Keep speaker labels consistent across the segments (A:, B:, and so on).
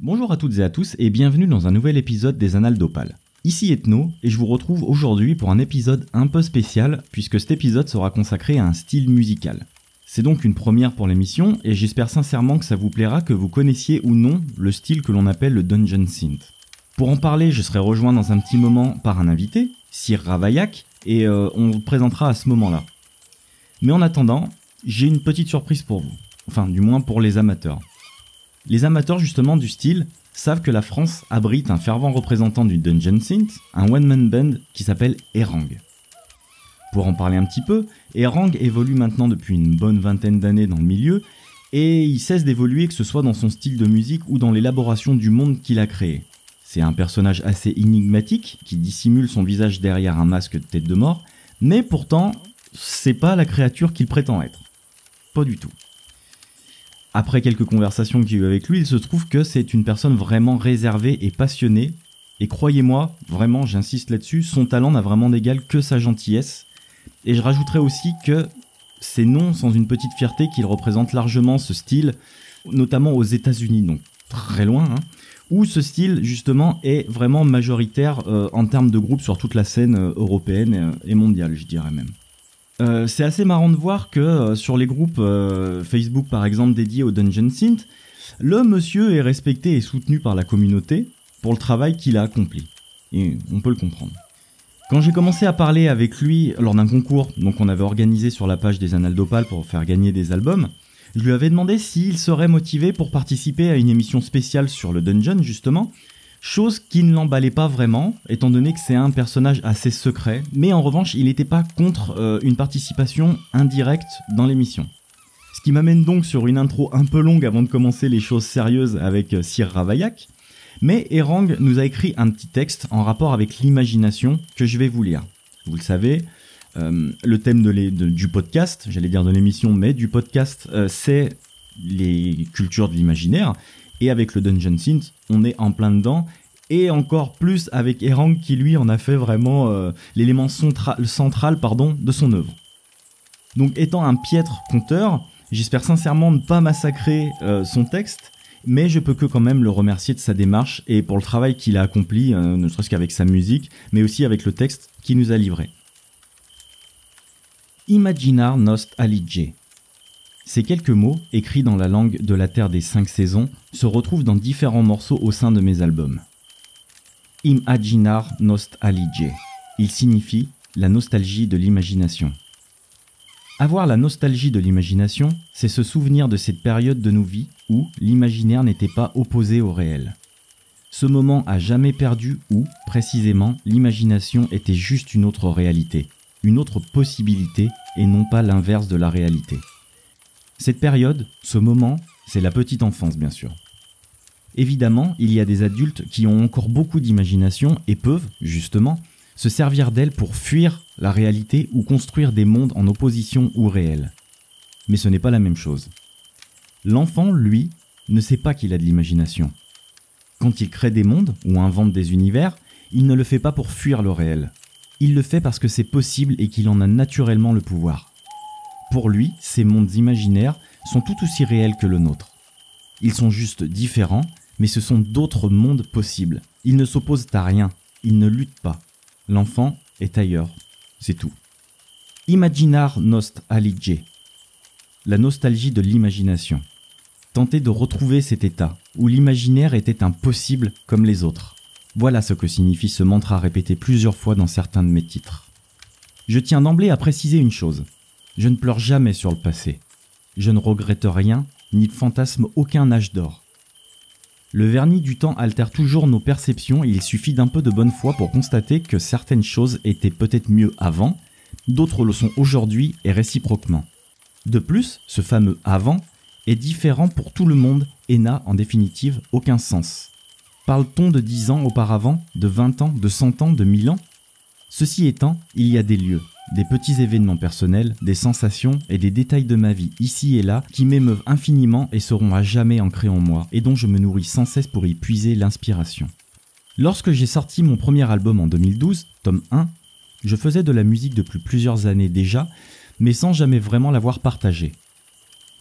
A: Bonjour à toutes et à tous et bienvenue dans un nouvel épisode des Annales d'Opale. Ici Ethno et je vous retrouve aujourd'hui pour un épisode un peu spécial puisque cet épisode sera consacré à un style musical. C'est donc une première pour l'émission et j'espère sincèrement que ça vous plaira que vous connaissiez ou non le style que l'on appelle le Dungeon Synth. Pour en parler, je serai rejoint dans un petit moment par un invité, Sir Ravaillac, et on vous présentera à ce moment-là. Mais en attendant, j'ai une petite surprise pour vous, enfin du moins pour les amateurs. Les amateurs justement du style savent que la France abrite un fervent représentant du Dungeon Synth, un one-man band qui s'appelle Erang. Pour en parler un petit peu, Erang évolue maintenant depuis une bonne vingtaine d'années dans le milieu, et il cesse d'évoluer que ce soit dans son style de musique ou dans l'élaboration du monde qu'il a créé. C'est un personnage assez énigmatique, qui dissimule son visage derrière un masque de tête de mort, mais pourtant, c'est pas la créature qu'il prétend être. Pas du tout. Après quelques conversations que j'ai eues avec lui, il se trouve que c'est une personne vraiment réservée et passionnée, et croyez-moi, vraiment j'insiste là-dessus, son talent n'a vraiment d'égal que sa gentillesse, et je rajouterai aussi que c'est non sans une petite fierté qu'il représente largement ce style, notamment aux États-Unis, donc très loin, où ce style justement est vraiment majoritaire en termes de groupe sur toute la scène européenne et mondiale, je dirais même. C'est assez marrant de voir que sur les groupes Facebook par exemple dédiés au Dungeon Synth, le monsieur est respecté et soutenu par la communauté pour le travail qu'il a accompli. Et on peut le comprendre. Quand j'ai commencé à parler avec lui lors d'un concours, donc on avait organisé sur la page des Annales d'Opale pour faire gagner des albums, je lui avais demandé s'il serait motivé pour participer à une émission spéciale sur le Dungeon justement, chose qui ne l'emballait pas vraiment, étant donné que c'est un personnage assez secret, mais en revanche, il n'était pas contre une participation indirecte dans l'émission. Ce qui m'amène donc sur une intro un peu longue avant de commencer les choses sérieuses avec Sir Ravaillac, mais Erang nous a écrit un petit texte en rapport avec l'imagination que je vais vous lire. Vous le savez, le thème du podcast, j'allais dire de l'émission, mais du podcast, c'est les cultures de l'imaginaire. Et avec le Dungeon Synth, on est en plein dedans. Et encore plus avec Erang qui lui en a fait vraiment l'élément central de son œuvre. Donc étant un piètre conteur, j'espère sincèrement ne pas massacrer son texte, mais je peux que quand même le remercier de sa démarche et pour le travail qu'il a accompli, ne serait-ce qu'avec sa musique, mais aussi avec le texte qu'il nous a livré. Imaginar nost alige. Ces quelques mots, écrits dans la langue de la Terre des 5 saisons, se retrouvent dans différents morceaux au sein de mes albums. Imaginar nost alige. Il signifie la nostalgie de l'imagination. Avoir la nostalgie de l'imagination, c'est se souvenir de cette période de nos vies où l'imaginaire n'était pas opposé au réel. Ce moment à jamais perdu où, précisément, l'imagination était juste une autre réalité, une autre possibilité et non pas l'inverse de la réalité. Cette période, ce moment, c'est la petite enfance bien sûr. Évidemment, il y a des adultes qui ont encore beaucoup d'imagination et peuvent, justement, se servir d'elle pour fuir la réalité ou construire des mondes en opposition ou réels. Mais ce n'est pas la même chose. L'enfant, lui, ne sait pas qu'il a de l'imagination. Quand il crée des mondes ou invente des univers, il ne le fait pas pour fuir le réel. Il le fait parce que c'est possible et qu'il en a naturellement le pouvoir. Pour lui, ces mondes imaginaires sont tout aussi réels que le nôtre. Ils sont juste différents, mais ce sont d'autres mondes possibles. Ils ne s'opposent à rien, ils ne luttent pas. L'enfant est ailleurs, c'est tout. Imaginar nost alige. La nostalgie de l'imagination. Tenter de retrouver cet état, où l'imaginaire était un possible comme les autres. Voilà ce que signifie ce mantra répété plusieurs fois dans certains de mes titres. Je tiens d'emblée à préciser une chose. Je ne pleure jamais sur le passé. Je ne regrette rien, ni ne fantasme aucun âge d'or. Le vernis du temps altère toujours nos perceptions et il suffit d'un peu de bonne foi pour constater que certaines choses étaient peut-être mieux avant, d'autres le sont aujourd'hui et réciproquement. De plus, ce fameux « avant » est différent pour tout le monde et n'a, en définitive, aucun sens. Parle-t-on de 10 ans auparavant, de 20 ans, de 100 ans, de 1000 ans ? Ceci étant, il y a des lieux, des petits événements personnels, des sensations et des détails de ma vie ici et là qui m'émeuvent infiniment et seront à jamais ancrés en moi et dont je me nourris sans cesse pour y puiser l'inspiration. Lorsque j'ai sorti mon premier album en 2012, tome 1, je faisais de la musique depuis plusieurs années déjà, mais sans jamais vraiment l'avoir partagée.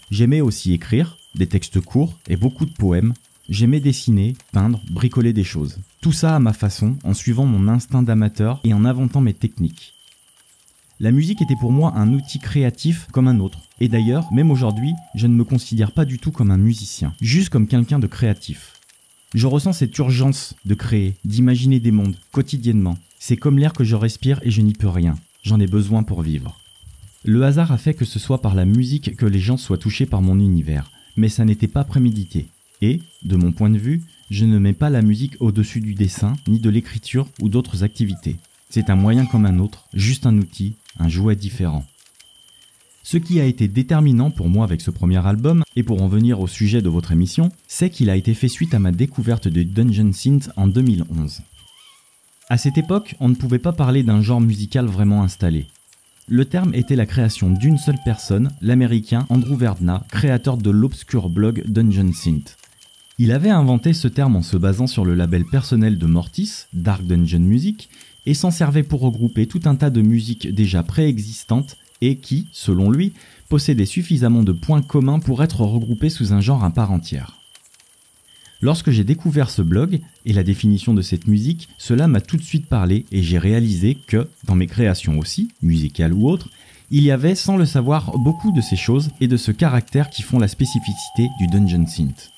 A: J'aimais aussi écrire, des textes courts et beaucoup de poèmes, J'aimais dessiner, peindre, bricoler des choses. Tout ça à ma façon, en suivant mon instinct d'amateur et en inventant mes techniques. La musique était pour moi un outil créatif comme un autre. Et d'ailleurs, même aujourd'hui, je ne me considère pas du tout comme un musicien, juste comme quelqu'un de créatif. Je ressens cette urgence de créer, d'imaginer des mondes, quotidiennement. C'est comme l'air que je respire et je n'y peux rien. J'en ai besoin pour vivre. Le hasard a fait que ce soit par la musique que les gens soient touchés par mon univers, mais ça n'était pas prémédité. Et, de mon point de vue, je ne mets pas la musique au-dessus du dessin, ni de l'écriture ou d'autres activités. C'est un moyen comme un autre, juste un outil, un jouet différent. Ce qui a été déterminant pour moi avec ce premier album, et pour en venir au sujet de votre émission, c'est qu'il a été fait suite à ma découverte de Dungeon Synth en 2011. À cette époque, on ne pouvait pas parler d'un genre musical vraiment installé. Le terme était la création d'une seule personne, l'américain Andrew Verdna, créateur de l'obscur blog Dungeon Synth. Il avait inventé ce terme en se basant sur le label personnel de Mortis, Dark Dungeon Music, et s'en servait pour regrouper tout un tas de musiques déjà préexistantes et qui, selon lui, possédaient suffisamment de points communs pour être regroupées sous un genre à part entière. Lorsque j'ai découvert ce blog et la définition de cette musique, cela m'a tout de suite parlé et j'ai réalisé que, dans mes créations aussi, musicales ou autres, il y avait, sans le savoir, beaucoup de ces choses et de ce caractère qui font la spécificité du Dungeon Synth.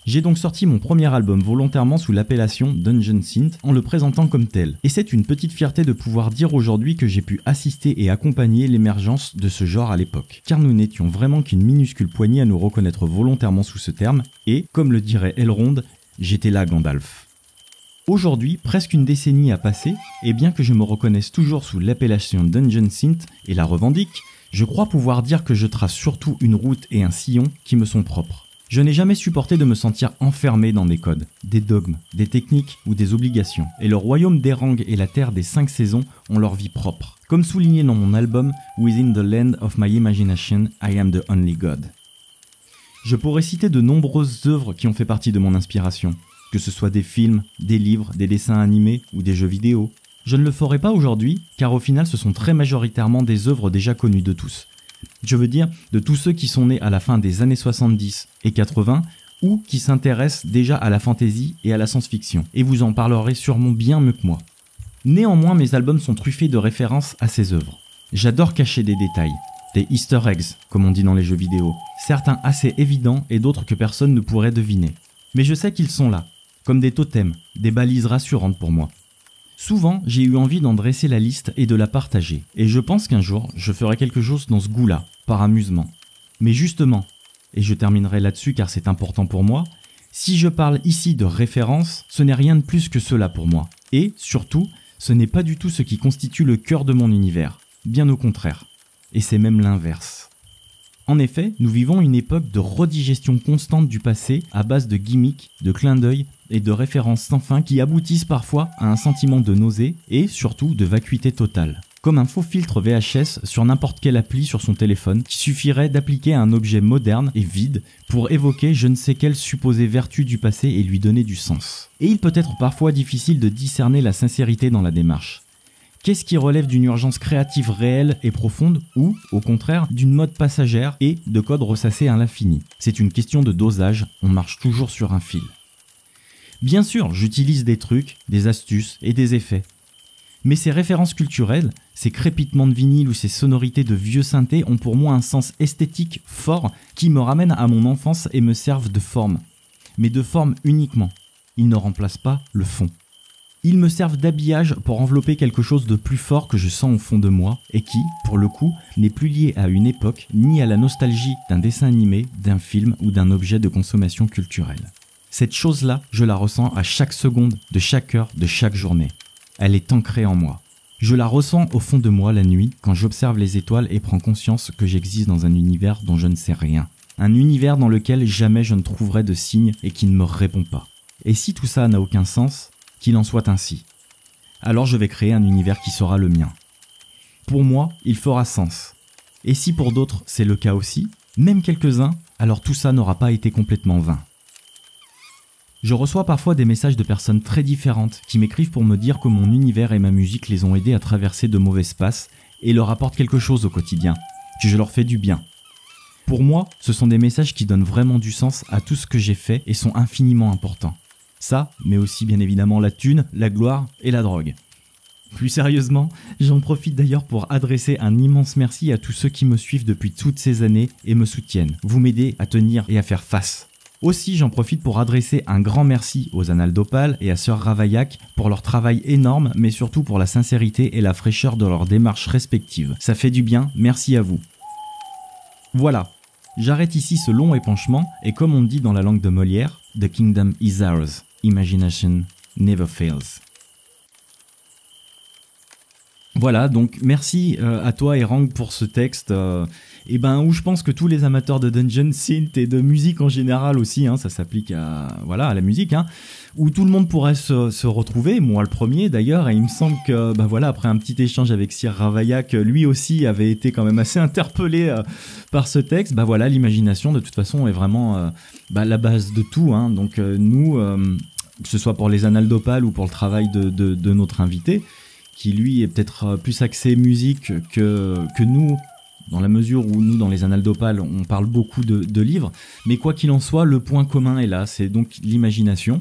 A: J'ai donc sorti mon premier album volontairement sous l'appellation Dungeon Synth en le présentant comme tel. Et c'est une petite fierté de pouvoir dire aujourd'hui que j'ai pu assister et accompagner l'émergence de ce genre à l'époque. Car nous n'étions vraiment qu'une minuscule poignée à nous reconnaître volontairement sous ce terme et, comme le dirait Elrond, j'étais là Gandalf. Aujourd'hui, presque une décennie a passé, et bien que je me reconnaisse toujours sous l'appellation Dungeon Synth et la revendique, je crois pouvoir dire que je trace surtout une route et un sillon qui me sont propres. Je n'ai jamais supporté de me sentir enfermé dans des codes, des dogmes, des techniques ou des obligations. Et le royaume d'Erang et la terre des 5 saisons ont leur vie propre. Comme souligné dans mon album Within the Land of My Imagination, I Am the Only God. Je pourrais citer de nombreuses œuvres qui ont fait partie de mon inspiration, que ce soit des films, des livres, des dessins animés ou des jeux vidéo. Je ne le ferai pas aujourd'hui, car au final ce sont très majoritairement des œuvres déjà connues de tous. Je veux dire, de tous ceux qui sont nés à la fin des années 70 et 80 ou qui s'intéressent déjà à la fantasy et à la science-fiction, et vous en parlerez sûrement bien mieux que moi. Néanmoins, mes albums sont truffés de références à ces œuvres. J'adore cacher des détails, des easter eggs, comme on dit dans les jeux vidéo, certains assez évidents et d'autres que personne ne pourrait deviner. Mais je sais qu'ils sont là, comme des totems, des balises rassurantes pour moi. Souvent, j'ai eu envie d'en dresser la liste et de la partager, et je pense qu'un jour, je ferai quelque chose dans ce goût-là, par amusement. Mais justement, et je terminerai là-dessus car c'est important pour moi, si je parle ici de référence, ce n'est rien de plus que cela pour moi. Et, surtout, ce n'est pas du tout ce qui constitue le cœur de mon univers, bien au contraire. Et c'est même l'inverse. En effet, nous vivons une époque de redigestion constante du passé à base de gimmicks, de clins d'œil et de références sans fin qui aboutissent parfois à un sentiment de nausée et surtout de vacuité totale. Comme un faux filtre VHS sur n'importe quelle appli sur son téléphone qui suffirait d'appliquer à un objet moderne et vide pour évoquer je ne sais quelle supposée vertu du passé et lui donner du sens. Et il peut être parfois difficile de discerner la sincérité dans la démarche. Qu'est-ce qui relève d'une urgence créative réelle et profonde ou, au contraire, d'une mode passagère et de codes ressassés à l'infini? C'est une question de dosage, on marche toujours sur un fil. Bien sûr, j'utilise des trucs, des astuces et des effets. Mais ces références culturelles, ces crépitements de vinyle ou ces sonorités de vieux synthés ont pour moi un sens esthétique fort qui me ramène à mon enfance et me servent de forme. Mais de forme uniquement. Ils ne remplacent pas le fond. Ils me servent d'habillage pour envelopper quelque chose de plus fort que je sens au fond de moi et qui, pour le coup, n'est plus lié à une époque ni à la nostalgie d'un dessin animé, d'un film ou d'un objet de consommation culturelle. Cette chose-là, je la ressens à chaque seconde, de chaque heure, de chaque journée. Elle est ancrée en moi. Je la ressens au fond de moi la nuit quand j'observe les étoiles et prends conscience que j'existe dans un univers dont je ne sais rien. Un univers dans lequel jamais je ne trouverai de signe et qui ne me répond pas. Et si tout ça n'a aucun sens, qu'il en soit ainsi. Alors je vais créer un univers qui sera le mien. Pour moi, il fera sens. Et si pour d'autres c'est le cas aussi, même quelques-uns, alors tout ça n'aura pas été complètement vain. Je reçois parfois des messages de personnes très différentes qui m'écrivent pour me dire que mon univers et ma musique les ont aidés à traverser de mauvaises passes et leur apportent quelque chose au quotidien, que je leur fais du bien. Pour moi, ce sont des messages qui donnent vraiment du sens à tout ce que j'ai fait et sont infiniment importants. Ça, mais aussi bien évidemment la thune, la gloire et la drogue. Plus sérieusement, j'en profite d'ailleurs pour adresser un immense merci à tous ceux qui me suivent depuis toutes ces années et me soutiennent. Vous m'aidez à tenir et à faire face. Aussi, j'en profite pour adresser un grand merci aux Annales d'Opale et à Sœur Ravaillac pour leur travail énorme, mais surtout pour la sincérité et la fraîcheur de leurs démarches respectives. Ça fait du bien, merci à vous. Voilà, j'arrête ici ce long épanchement, et comme on dit dans la langue de Molière, « The kingdom is ours, imagination never fails ». Voilà, donc merci à toi Erang pour ce texte, où je pense que tous les amateurs de Dungeon Synth et de musique en général aussi, ça s'applique à la musique, où tout le monde pourrait se retrouver, moi le premier d'ailleurs, et il me semble que après un petit échange avec Sir Ravaillac, lui aussi avait été quand même assez interpellé par ce texte. L'imagination de toute façon est vraiment la base de tout, donc nous, que ce soit pour les Annales d'Opale ou pour le travail de notre invité, qui lui est peut-être plus axé musique que nous, dans la mesure où nous, dans les Annales d'Opale, on parle beaucoup de livres. Mais quoi qu'il en soit, le point commun est là, c'est donc l'imagination.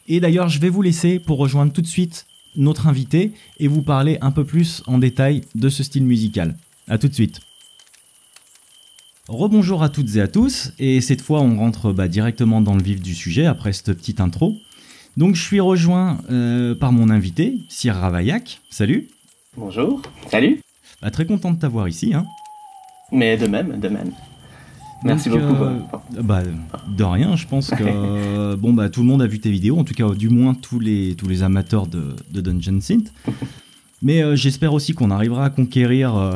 A: Et d'ailleurs, je vais vous laisser pour rejoindre tout de suite notre invité et vous parler un peu plus en détail de ce style musical. À tout de suite. Rebonjour à toutes et à tous, et cette fois on rentre directement dans le vif du sujet après cette petite intro. Donc je suis rejoint par mon invité, Sir Ravaillac. Salut.
B: Bonjour. Salut.
A: Très content de t'avoir ici.
B: Mais de même, de même. Merci beaucoup.
A: De rien, je pense que tout le monde a vu tes vidéos, en tout cas du moins tous les amateurs de Dungeon Synth. Mais j'espère aussi qu'on arrivera à conquérir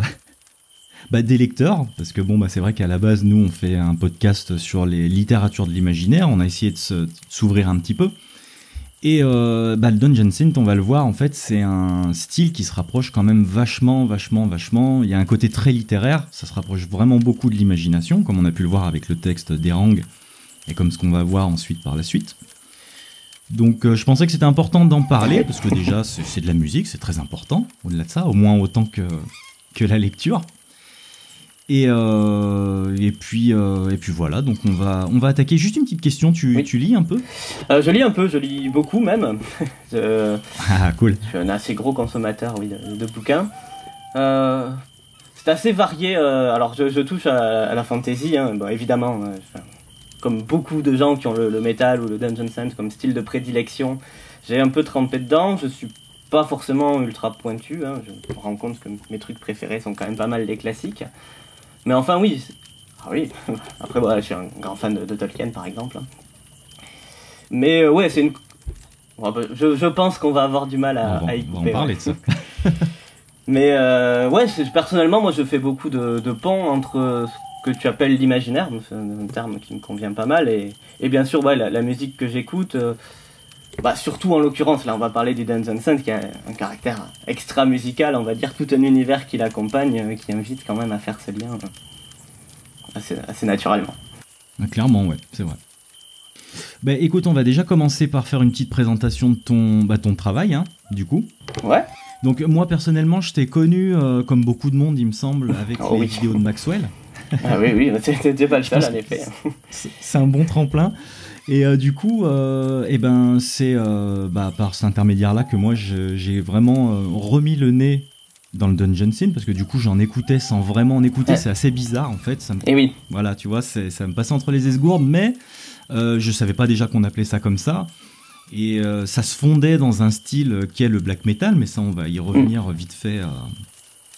A: des lecteurs, parce que c'est vrai qu'à la base, nous on fait un podcast sur les littératures de l'imaginaire, on a essayé de s'ouvrir un petit peu. Et le Dungeon Synth, on va le voir, en fait, c'est un style qui se rapproche quand même vachement. Il y a un côté très littéraire, ça se rapproche vraiment beaucoup de l'imagination, comme on a pu le voir avec le texte d'Erang, et comme ce qu'on va voir ensuite par la suite. Donc je pensais que c'était important d'en parler, parce que déjà, c'est de la musique, c'est très important, au-delà de ça, au moins autant que la lecture. Et puis voilà, donc on va attaquer. Juste une petite question, tu lis un peu ?
B: Je lis un peu, je lis beaucoup même.
A: Cool.
B: Je suis un assez gros consommateur de bouquins. C'est assez varié, alors je touche à la fantasy, évidemment, comme beaucoup de gens qui ont le metal ou le Dungeon Synth comme style de prédilection, j'ai un peu trempé dedans, je suis pas forcément ultra pointu, je me rends compte que mes trucs préférés sont quand même pas mal les classiques. Mais enfin oui, après je suis un grand fan de Tolkien par exemple. Mais c'est une... Je pense qu'on va avoir du mal à y couper.
A: On va en parler de ça.
B: Mais personnellement moi je fais beaucoup de ponts entre ce que tu appelles l'imaginaire, c'est un terme qui me convient pas mal, et bien sûr la musique que j'écoute, surtout en l'occurrence, là on va parler du Dungeon Synth qui a un caractère extra musical, on va dire, tout un univers qui l'accompagne, qui invite quand même à faire ce lien assez naturellement.
A: Clairement, ouais, c'est vrai. Écoute, on va déjà commencer par faire une petite présentation de ton travail, du coup.
B: Ouais.
A: Donc moi personnellement, je t'ai connu, comme beaucoup de monde il me semble, avec les vidéos de Maxwell.
B: Ah oui, t'es pas le seul en effet.
A: C'est un bon tremplin. Et du coup, c'est par cet intermédiaire-là que moi j'ai vraiment remis le nez dans le Dungeon Synth, parce que du coup j'en écoutais sans vraiment en écouter, c'est assez bizarre en fait.
B: Et oui.
A: Voilà, tu vois, ça me passait entre les esgourdes, mais je savais pas déjà qu'on appelait ça comme ça. Et ça se fondait dans un style qui est le black metal, mais ça on va y revenir vite fait.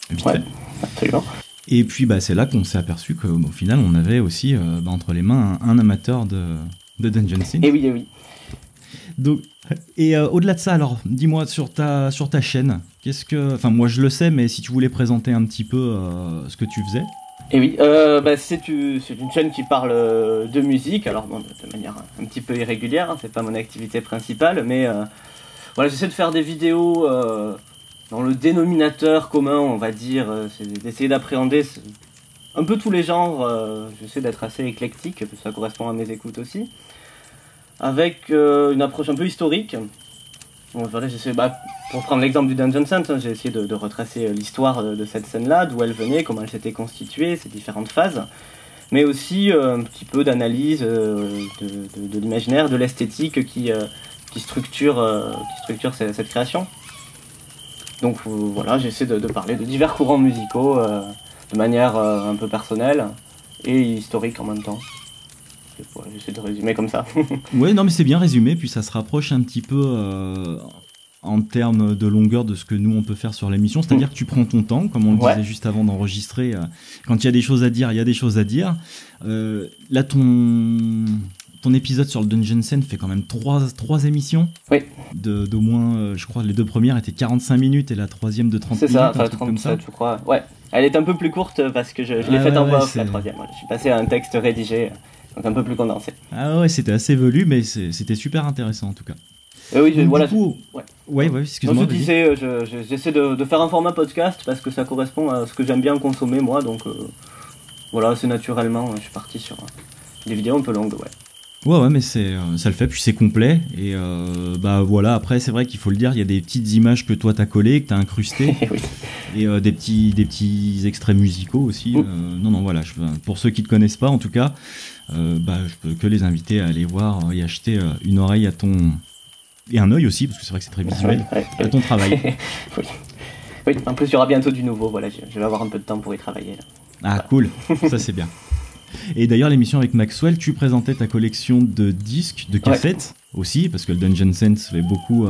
B: Absolument.
A: Et puis c'est là qu'on s'est aperçu qu'au final on avait aussi entre les mains un amateur de Dungeon Synth.
B: Et oui.
A: Donc, au-delà de ça, alors, dis-moi, sur ta chaîne, moi je le sais, mais si tu voulais présenter un petit peu ce que tu faisais.
B: Et oui, c'est une chaîne qui parle de musique, alors de manière un petit peu irrégulière, c'est pas mon activité principale, mais j'essaie de faire des vidéos dans le dénominateur commun, on va dire, c'est d'essayer d'appréhender un peu tous les genres, j'essaie d'être assez éclectique, parce que ça correspond à mes écoutes aussi, avec une approche un peu historique. Bon, j'essaie, pour prendre l'exemple du Dungeon Synth, j'ai essayé de retracer l'histoire de cette scène-là, d'où elle venait, comment elle s'était constituée, ses différentes phases. mais aussi un petit peu d'analyse de l'imaginaire, de l'esthétique qui structure cette création. Donc voilà, j'essaie de parler de divers courants musicaux de manière un peu personnelle et historique en même temps. Voilà, j'essaie de résumer comme ça.
A: Ouais, non mais c'est bien résumé, puis ça se rapproche un petit peu en termes de longueur de ce que nous on peut faire sur l'émission, c'est-à-dire que tu prends ton temps, comme on le disait juste avant d'enregistrer, quand il y a des choses à dire, il y a des choses à dire. Là ton épisode sur le Dungeon Scene fait quand même 3 émissions.
B: Oui.
A: D'au moins, je crois, les 2 premières étaient 45 minutes et la 3e de 30 minutes.
B: C'est ça, enfin 37 je crois. Ouais. Elle est un peu plus courte parce que je l'ai faite en voix off la 3e. Voilà. Je suis passé à un texte rédigé, donc un peu plus condensé.
A: Ah ouais, c'était assez velu, mais c'était super intéressant en tout cas.
B: Oui,
A: voilà.
B: Ouais,
A: excuse-moi.
B: Donc, je disais, j'essaie de faire un format podcast parce que ça correspond à ce que j'aime bien consommer moi, donc voilà, assez naturellement, je suis parti sur des vidéos un peu longues, ouais.
A: Ouais, mais ça le fait, puis c'est complet, et bah voilà, après c'est vrai qu'il faut le dire, il y a des petites images que toi t'as collées, que t'as incrustées,
B: oui.
A: Et des petits extraits musicaux aussi. Non, voilà, pour ceux qui te connaissent pas en tout cas, je peux que les inviter à aller voir et acheter une oreille à ton... Et un œil aussi, parce que c'est vrai que c'est très visuel, à ton travail.
B: Oui, en plus il y aura bientôt du nouveau, voilà, je vais avoir un peu de temps pour y travailler. Là.
A: Ah cool, ça c'est bien. Et d'ailleurs l'émission avec Maxwell, tu présentais ta collection de disques, de cassettes aussi, parce que le Dungeon Scene se fait beaucoup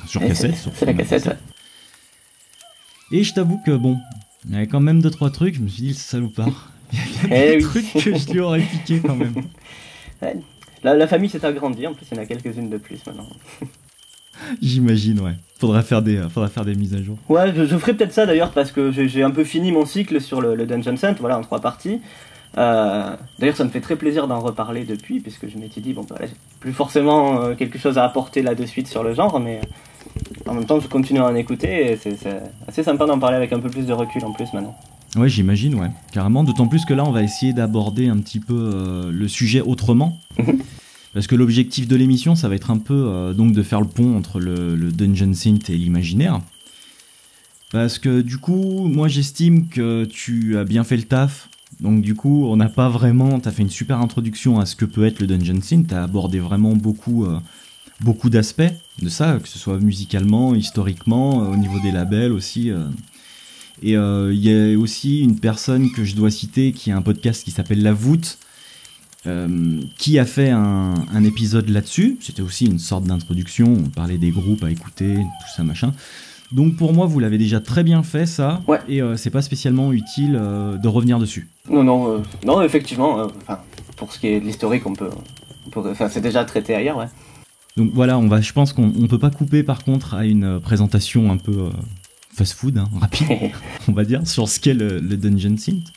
A: sur cassette.
B: C'est la cassette, ouais.
A: Et je t'avoue que bon, il y avait quand même 2-3 trucs, je me suis dit le salopard, il y a des trucs que je lui aurais piqué quand même.
B: Ouais. La famille s'est agrandie, en plus il y en a quelques-unes de plus maintenant.
A: J'imagine, ouais. Faudra faire des mises à jour.
B: Ouais, je ferai peut-être ça d'ailleurs parce que j'ai un peu fini mon cycle sur le Dungeon Scene, voilà, en 3 parties. D'ailleurs ça me fait très plaisir d'en reparler depuis, puisque je m'étais dit, bon bah, j'ai plus forcément quelque chose à apporter là de suite sur le genre, mais en même temps je continue à en écouter et c'est assez sympa d'en parler avec un peu plus de recul en plus maintenant.
A: Ouais, j'imagine, ouais, carrément, d'autant plus que là on va essayer d'aborder un petit peu le sujet autrement. Parce que l'objectif de l'émission, ça va être un peu donc de faire le pont entre le Dungeon Synth et l'imaginaire. Parce que du coup, moi j'estime que tu as bien fait le taf. Donc du coup, on n'a pas vraiment... T'as fait une super introduction à ce que peut être le Dungeon Synth. T'as abordé vraiment beaucoup d'aspects de ça, que ce soit musicalement, historiquement, au niveau des labels aussi. Et il y a aussi une personne que je dois citer qui a un podcast qui s'appelle La Voûte, qui a fait un épisode là-dessus. C'était aussi une sorte d'introduction, on parlait des groupes à écouter, tout ça machin. Donc pour moi vous l'avez déjà très bien fait ça,
B: ouais.
A: Et c'est pas spécialement utile de revenir dessus.
B: Non, effectivement, pour ce qui est de l'historique c'est déjà traité ailleurs, ouais.
A: Donc voilà, je pense qu'on peut pas couper par contre à une présentation un peu fast-food, rapide, on va dire, sur ce qu'est le Dungeon Synth.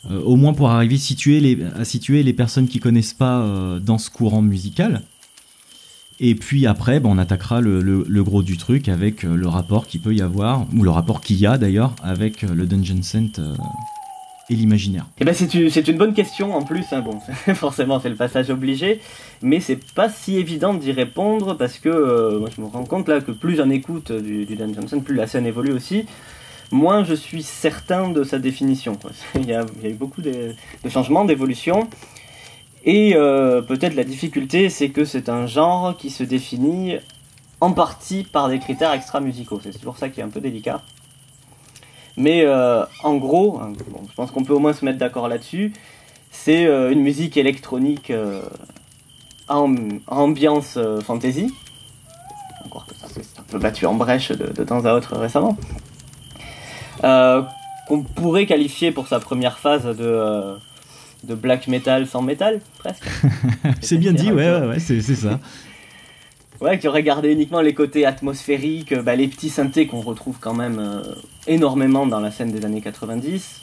A: Au moins pour arriver à situer les personnes qui connaissent pas dans ce courant musical. Et puis après, on attaquera le gros du truc avec le rapport qu'il peut y avoir, ou le rapport qu'il y a d'ailleurs, avec le Dungeon Synth et l'imaginaire.
B: Eh ben c'est une bonne question en plus, bon, forcément c'est le passage obligé, mais c'est pas si évident d'y répondre parce que moi je me rends compte là que plus j'en écoute du Dungeon Synth, plus la scène évolue aussi, moins je suis certain de sa définition, quoi. Il y a eu beaucoup de changements, d'évolutions. Et peut-être la difficulté, c'est que c'est un genre qui se définit en partie par des critères extra-musicaux. C'est toujours ça qui est un peu délicat. Mais en gros, je pense qu'on peut au moins se mettre d'accord là-dessus, c'est une musique électronique à ambiance fantasy. Encore que ça c'est un peu battu en brèche de temps à autre récemment. Qu'on pourrait qualifier pour sa première phase de black metal sans métal, presque.
A: C'est bien dit, ouais, c'est ça.
B: Ouais, qui aurait gardé uniquement les côtés atmosphériques, les petits synthés qu'on retrouve quand même énormément dans la scène des années 90.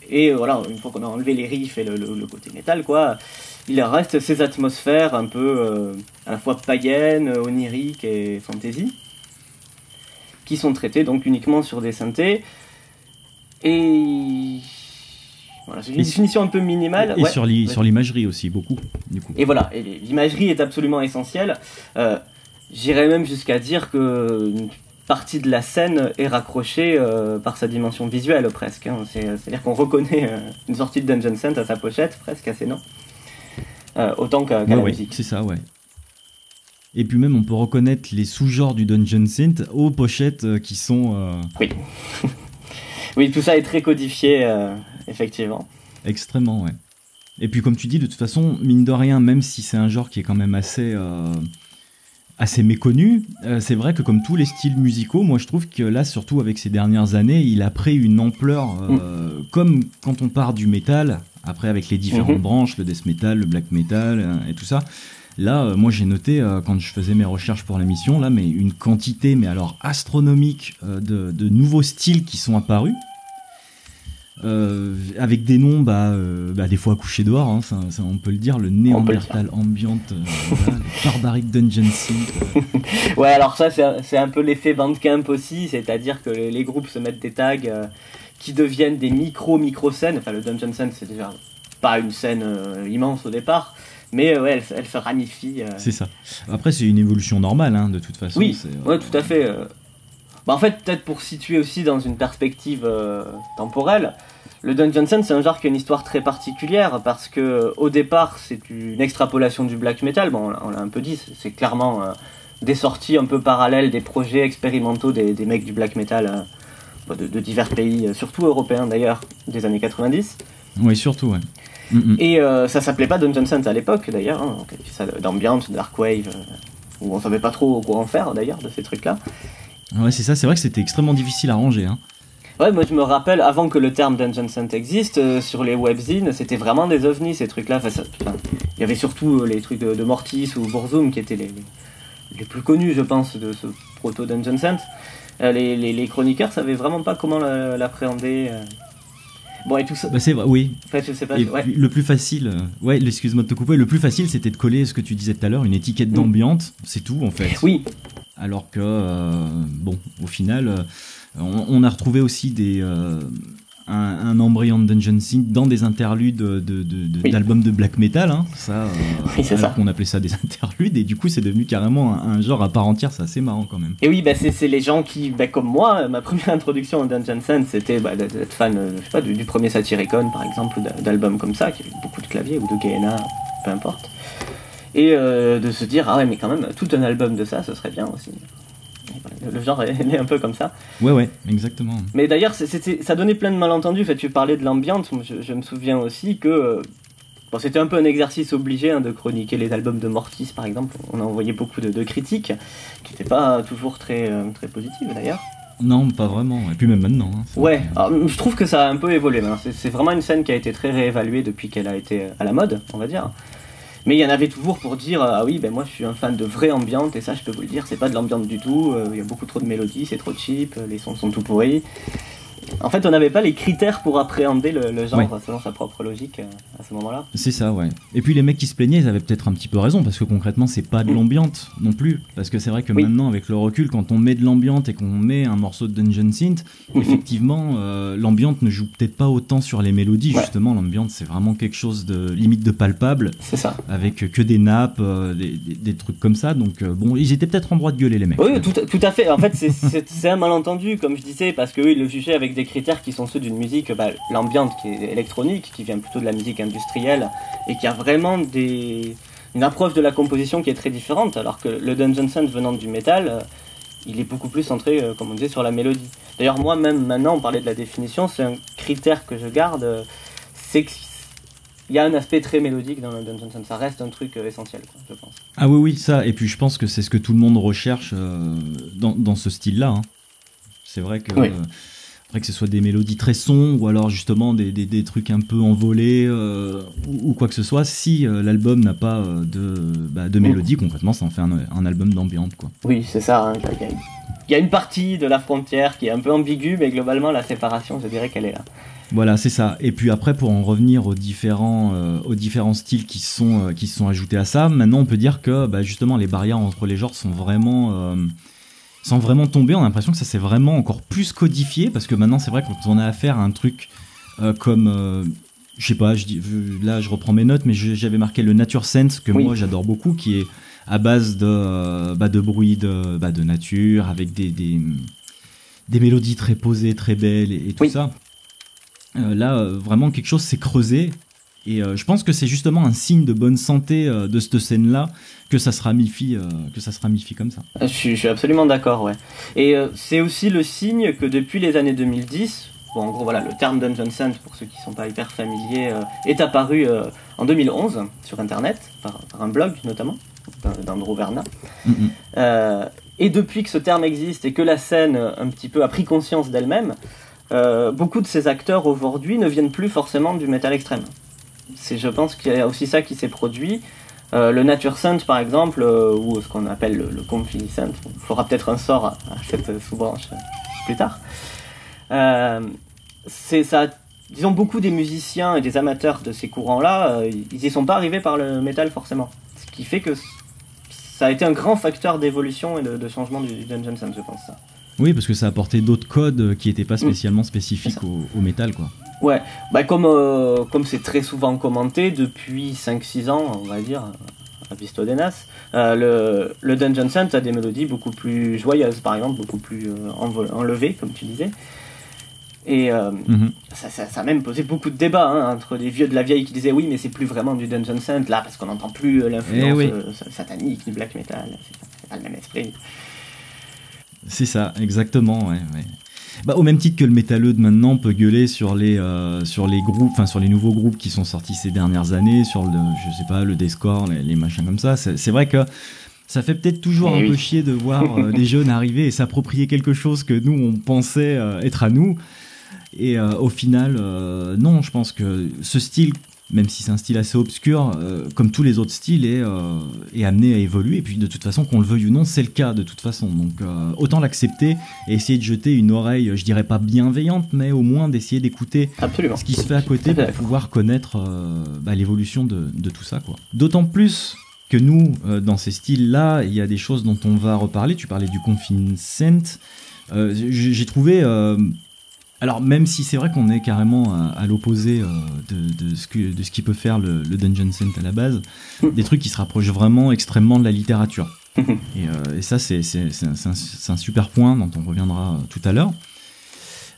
B: Et voilà, une fois qu'on a enlevé les riffs et le côté métal, quoi, il reste ces atmosphères un peu à la fois païennes, oniriques et fantasy, qui sont traitées donc uniquement sur des synthés. Et voilà, c'est une définition un peu minimale.
A: Et sur l'imagerie aussi, beaucoup, du coup.
B: Et voilà, et l'imagerie est absolument essentielle. J'irais même jusqu'à dire que partie de la scène est raccrochée par sa dimension visuelle presque. Hein. C'est-à-dire qu'on reconnaît une sortie de Dungeon Synth à sa pochette, presque à ses noms. Autant qu'à la musique.
A: C'est ça, ouais. Et puis même, on peut reconnaître les sous-genres du Dungeon Synth aux pochettes qui sont...
B: Oui. Oui, tout ça est très codifié, effectivement.
A: Extrêmement, ouais. Et puis comme tu dis, de toute façon, mine de rien, même si c'est un genre qui est quand même assez méconnu, c'est vrai que comme tous les styles musicaux, moi je trouve que là, surtout avec ces dernières années, il a pris une ampleur, comme quand on part du métal, après avec les différentes branches, le death metal, le black metal et tout ça. Là, moi j'ai noté, quand je faisais mes recherches pour l'émission, là, mais une quantité, mais alors astronomique, de nouveaux styles qui sont apparus. Avec des noms des fois couchés dehors, hein, ça, on peut le dire, le Néandertal Ambient, voilà, le Barbaric Dungeon Synth.
B: Ouais, alors ça c'est un peu l'effet Bandcamp aussi, c'est-à-dire que les groupes se mettent des tags qui deviennent des micro-scènes. Enfin, le Dungeon Synth c'est déjà pas une scène immense au départ, mais ouais, elle se ramifie.
A: C'est ça. Après c'est une évolution normale, hein, de toute façon.
B: Oui, ouais, tout à fait. En fait, peut-être pour situer aussi dans une perspective temporelle, le Dungeon Synth c'est un genre qui a une histoire très particulière parce que au départ c'est une extrapolation du black metal. Bon, on l'a un peu dit, c'est clairement des sorties un peu parallèles des projets expérimentaux des mecs du black metal de divers pays, surtout européens d'ailleurs, des années 90.
A: Oui, surtout, ouais.
B: Et ça s'appelait pas Dungeon Synth à l'époque d'ailleurs, hein, donc, ça d'Ambient, Darkwave, où on savait pas trop quoi en faire d'ailleurs de ces trucs-là.
A: Ouais, c'est ça, c'est vrai que c'était extrêmement difficile à ranger, hein.
B: Ouais, moi je me rappelle, avant que le terme Dungeon Synth existe, sur les webzines, c'était vraiment des ovnis ces trucs-là. Il y avait surtout les trucs de Mortis ou Burzum qui étaient les plus connus, je pense, de ce proto-Dungeon Synth. Les chroniqueurs savaient vraiment pas comment l'appréhender. Bon, et tout ça.
A: Bah c'est vrai, oui.
B: En fait, je sais pas.
A: Et
B: Ouais.
A: le plus facile, excuse-moi de te couper, le plus facile c'était de coller ce que tu disais tout à l'heure, une étiquette d'ambiante, c'est tout en fait.
B: Oui.
A: Alors que, au final, on a retrouvé aussi un embryon de Dungeon Synth dans des interludes d'albums de black metal, hein. Ça,
B: oui, c'est ça.
A: On appelait ça des interludes, et du coup c'est devenu carrément un genre à part entière, c'est assez marrant quand même.
B: Et oui, c'est les gens qui, comme moi, ma première introduction au Dungeon Synth, c'était d'être fan, je sais pas, du premier Satyricon par exemple, d'albums comme ça, qui avait beaucoup de claviers, ou de Gehenna, peu importe. Et de se dire, ah ouais, mais quand même, tout un album de ça, ce serait bien aussi. Le genre est un peu comme ça.
A: Ouais, exactement.
B: Mais d'ailleurs, ça donnait plein de malentendus. En fait, tu parlais de l'ambiance. Je me souviens aussi que c'était un peu un exercice obligé, hein, de chroniquer les albums de Mortis, par exemple. On a envoyé beaucoup de critiques, qui n'étaient pas toujours très positives d'ailleurs.
A: Non, pas vraiment. Et puis même maintenant. Hein,
B: ouais, alors, je trouve que ça a un peu évolué. Hein. C'est vraiment une scène qui a été très réévaluée depuis qu'elle a été à la mode, on va dire. Mais il y en avait toujours pour dire ah oui, moi je suis un fan de vraie ambiante, et ça je peux vous le dire, c'est pas de l'ambiante du tout, il y a beaucoup trop de mélodies, c'est trop cheap, les sons sont tout pourris. En fait, on n'avait pas les critères pour appréhender le genre selon sa propre logique à ce moment-là.
A: C'est ça, ouais. Et puis les mecs qui se plaignaient, ils avaient peut-être un petit peu raison, parce que concrètement, c'est pas de l'ambiante non plus. Parce que c'est vrai que maintenant, avec le recul, quand on met de l'ambiante et qu'on met un morceau de Dungeon Synth, effectivement, l'ambiante ne joue peut-être pas autant sur les mélodies. Ouais. Justement, l'ambiante, c'est vraiment quelque chose de limite de palpable.
B: C'est ça.
A: Avec que des nappes, des trucs comme ça. Donc, ils étaient peut-être en droit de gueuler, les mecs.
B: Oui, tout à fait. En fait, c'est un malentendu, comme je disais, parce que ils le jugeaient avec des critères qui sont ceux d'une musique, l'ambiante qui est électronique, qui vient plutôt de la musique industrielle, et qui a vraiment une approche de la composition qui est très différente, alors que le Dungeon Synth venant du métal, il est beaucoup plus centré, comme on disait, sur la mélodie. D'ailleurs, moi, même maintenant, on parlait de la définition, c'est un critère que je garde, c'est qu'il y a un aspect très mélodique dans le Dungeon Synth, ça reste un truc essentiel, quoi, je pense.
A: Ah oui, ça, et puis je pense que c'est ce que tout le monde recherche dans ce style-là, hein. C'est vrai que...
B: Oui.
A: Après que ce soit des mélodies très sombres ou alors justement des trucs un peu envolés ou quoi que ce soit, si l'album n'a pas de mélodie, concrètement ça en fait un album d'ambiance, quoi.
B: Oui, c'est ça, hein. Il y a une partie de la frontière qui est un peu ambiguë, mais globalement la séparation, je dirais qu'elle est là.
A: Voilà, c'est ça. Et puis après, pour en revenir aux différents styles qui se sont ajoutés à ça, maintenant on peut dire que justement les barrières entre les genres sont vraiment... sans vraiment tomber, on a l'impression que ça s'est vraiment encore plus codifié, parce que maintenant c'est vrai que quand on a affaire à un truc comme, je sais pas, là je reprends mes notes, mais j'avais marqué le Nature Sense, que moi j'adore beaucoup, qui est à base de bruit de nature, avec des mélodies très posées, très belles et tout ça. Là, vraiment, quelque chose s'est creusé. Et je pense que c'est justement un signe de bonne santé de cette scène-là que ça se ramifie comme ça.
B: Je suis absolument d'accord, ouais. Et c'est aussi le signe que depuis les années 2010, bon, en gros, voilà, le terme Dungeon Synth, pour ceux qui ne sont pas hyper familiers, est apparu en 2011 sur Internet, par un blog notamment, d'Andrew Verna. Et depuis que ce terme existe et que la scène un petit peu a pris conscience d'elle-même, beaucoup de ces acteurs aujourd'hui ne viennent plus forcément du métal extrême. Je pense qu'il y a aussi ça qui s'est produit. Le Nature Synth par exemple, ou ce qu'on appelle le Comfy Synth, il faudra peut-être un sort à cette sous-branche plus tard. Ça, disons, beaucoup des musiciens et des amateurs de ces courants-là, ils y sont pas arrivés par le métal forcément. Ce qui fait que ça a été un grand facteur d'évolution et de changement du Dungeon Synth, je pense. Ça.
A: Oui, parce que ça a apporté d'autres codes qui n'étaient pas spécialement spécifiques au métal, quoi.
B: Ouais, bah comme c'est très souvent commenté depuis 5-6 ans, on va dire, à Visto Denas, le Dungeon Synth a des mélodies beaucoup plus joyeuses, par exemple, beaucoup plus enlevées, comme tu disais. Et ça a même posé beaucoup de débats entre des vieux de la vieille qui disaient oui, mais c'est plus vraiment du Dungeon Synth là, parce qu'on n'entend plus l'influence satanique du black metal, c'est pas le même esprit.
A: C'est ça, exactement, ouais. Bah, au même titre que le métalleux de maintenant peut gueuler sur les groupes, enfin sur les nouveaux groupes qui sont sortis ces dernières années, sur le deathcore, les machins comme ça. C'est vrai que ça fait peut-être toujours peu chier de voir des jeunes arriver et s'approprier quelque chose que nous on pensait être à nous. Et au final, non, je pense que ce style, même si c'est un style assez obscur, comme tous les autres styles, est amené à évoluer. Et puis de toute façon, qu'on le veuille ou non, c'est le cas de toute façon. Donc autant l'accepter et essayer de jeter une oreille, je dirais pas bienveillante, mais au moins d'essayer d'écouter ce qui se fait à côté pour pouvoir connaître l'évolution de tout ça, quoi. D'autant plus que nous, dans ces styles-là, il y a des choses dont on va reparler. Tu parlais du Comfy Synth. J'ai trouvé... alors même si c'est vrai qu'on est carrément à l'opposé de ce qui peut faire le Dungeon Synth à la base, des trucs qui se rapprochent vraiment extrêmement de la littérature. Et ça c'est un super point dont on reviendra tout à l'heure.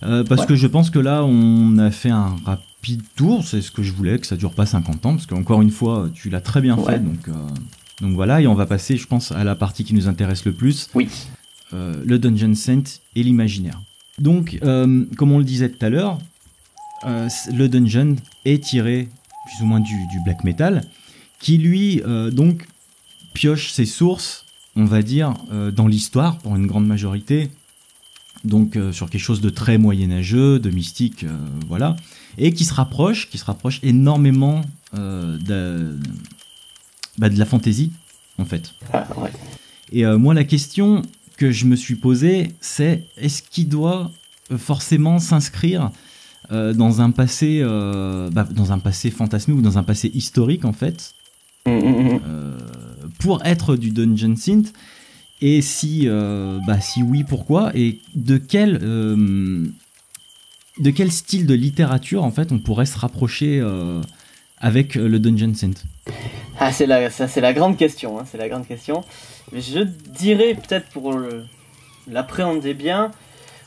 A: Parce que je pense que là on a fait un rapide tour, c'est ce que je voulais, que ça dure pas 50 ans, parce qu'encore une fois tu l'as très bien fait, donc voilà, et on va passer je pense à la partie qui nous intéresse le plus, le Dungeon Synth et l'imaginaire. Donc, comme on le disait tout à l'heure, le dungeon est tiré plus ou moins du black metal, qui lui, donc, pioche ses sources, on va dire, dans l'histoire, pour une grande majorité, donc sur quelque chose de très moyenâgeux, de mystique, voilà, et qui se rapproche énormément de la fantasy, en fait. Et moi, la question que je me suis posé, c'est est-ce qu'il doit forcément s'inscrire dans un passé fantasmé ou dans un passé historique en fait, pour être du Dungeon Synth, et si oui, pourquoi, et de quel style de littérature en fait on pourrait se rapprocher avec le Dungeon Synth?
B: C'est la grande question, c'est la grande question. Je dirais, peut-être pour l'appréhender bien,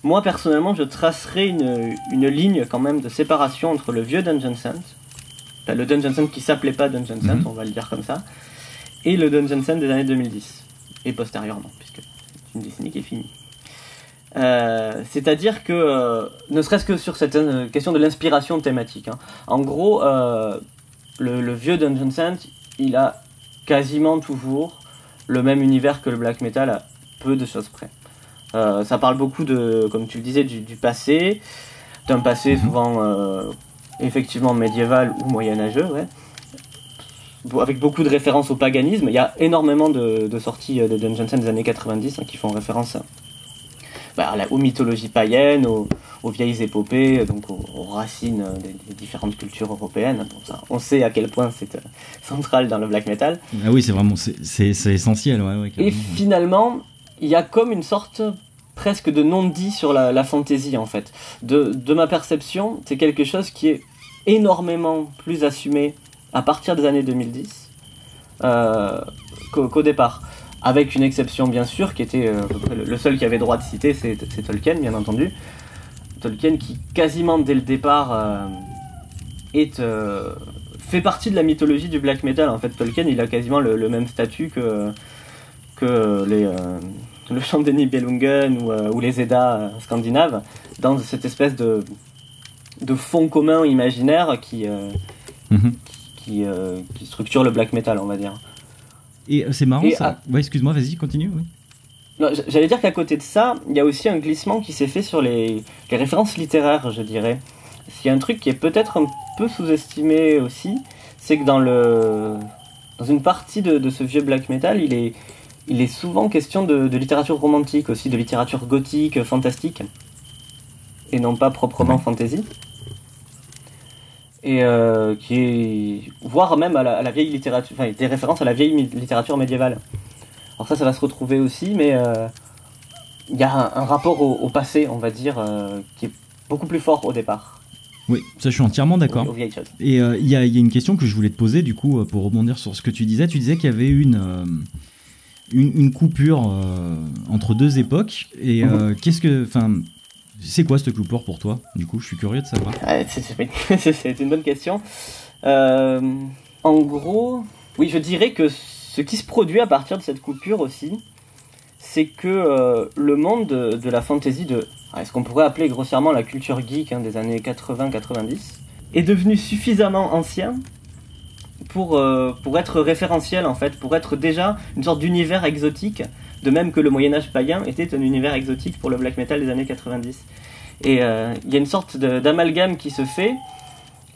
B: moi personnellement je tracerais une ligne quand même de séparation entre le vieux Dungeon Synth, le Dungeon Synth qui s'appelait pas Dungeon Synth, on va le dire comme ça, et le Dungeon Synth des années 2010, et postérieurement, puisque c'est une décennie qui est finie. C'est-à-dire que, ne serait-ce que sur cette question de l'inspiration thématique, en gros, le vieux Dungeon Synth, il a quasiment toujours le même univers que le black metal, à peu de choses près. Ça parle beaucoup comme tu le disais, du passé, d'un passé souvent effectivement médiéval ou moyenâgeux, avec beaucoup de références au paganisme. Il y a énormément de sorties de Dungeon Synth des années 90 qui font référence aux mythologies païennes, aux vieilles épopées, donc aux racines des différentes cultures européennes. Donc ça, on sait à quel point c'est central dans le black metal.
A: Ah oui, c'est vraiment c'est essentiel. Ouais,
B: et finalement, il y a comme une sorte presque de non-dit sur la fantaisie en fait. De ma perception, c'est quelque chose qui est énormément plus assumé à partir des années 2010, qu'au départ. Avec une exception bien sûr, qui était le seul qui avait droit de citer, c'est Tolkien, bien entendu. Tolkien qui quasiment dès le départ fait partie de la mythologie du black metal. En fait, Tolkien, il a quasiment le même statut que le chant de Nibelungen ou les Eddas scandinaves, dans cette espèce de fond commun imaginaire qui structure le black metal, on va dire.
A: Et c'est marrant ça. Ouais, excuse-moi, vas-y, continue. Oui.
B: Non, j'allais dire qu'à côté de ça, il y a aussi un glissement qui s'est fait sur les références littéraires, je dirais. Il y a un truc qui est peut-être un peu sous-estimé aussi, c'est que dans une partie de ce vieux black metal, il est souvent question de littérature romantique aussi, de littérature gothique, fantastique, et non pas proprement fantasy. Et qui est, voire même à la vieille littérature, enfin des références à la vieille littérature médiévale. Alors ça va se retrouver aussi, mais il y a un rapport au passé, on va dire, qui est beaucoup plus fort au départ.
A: Oui, ça je suis entièrement d'accord.
B: Aux vieilles choses.
A: Et il y a une question que je voulais te poser, du coup, pour rebondir sur ce que tu disais. Tu disais qu'il y avait une coupure entre deux époques. Et c'est quoi cette coupure pour toi? Du coup, je suis curieux de savoir.
B: C'est une bonne question. En gros, oui, je dirais que ce qui se produit à partir de cette coupure aussi, c'est que le monde de la fantasy, ce qu'on pourrait appeler grossièrement la culture geek des années 80-90, est devenu suffisamment ancien pour être référentiel, en fait, pour être déjà une sorte d'univers exotique, de même que le Moyen-Âge païen était un univers exotique pour le black metal des années 90. Et il y a une sorte d'amalgame qui se fait,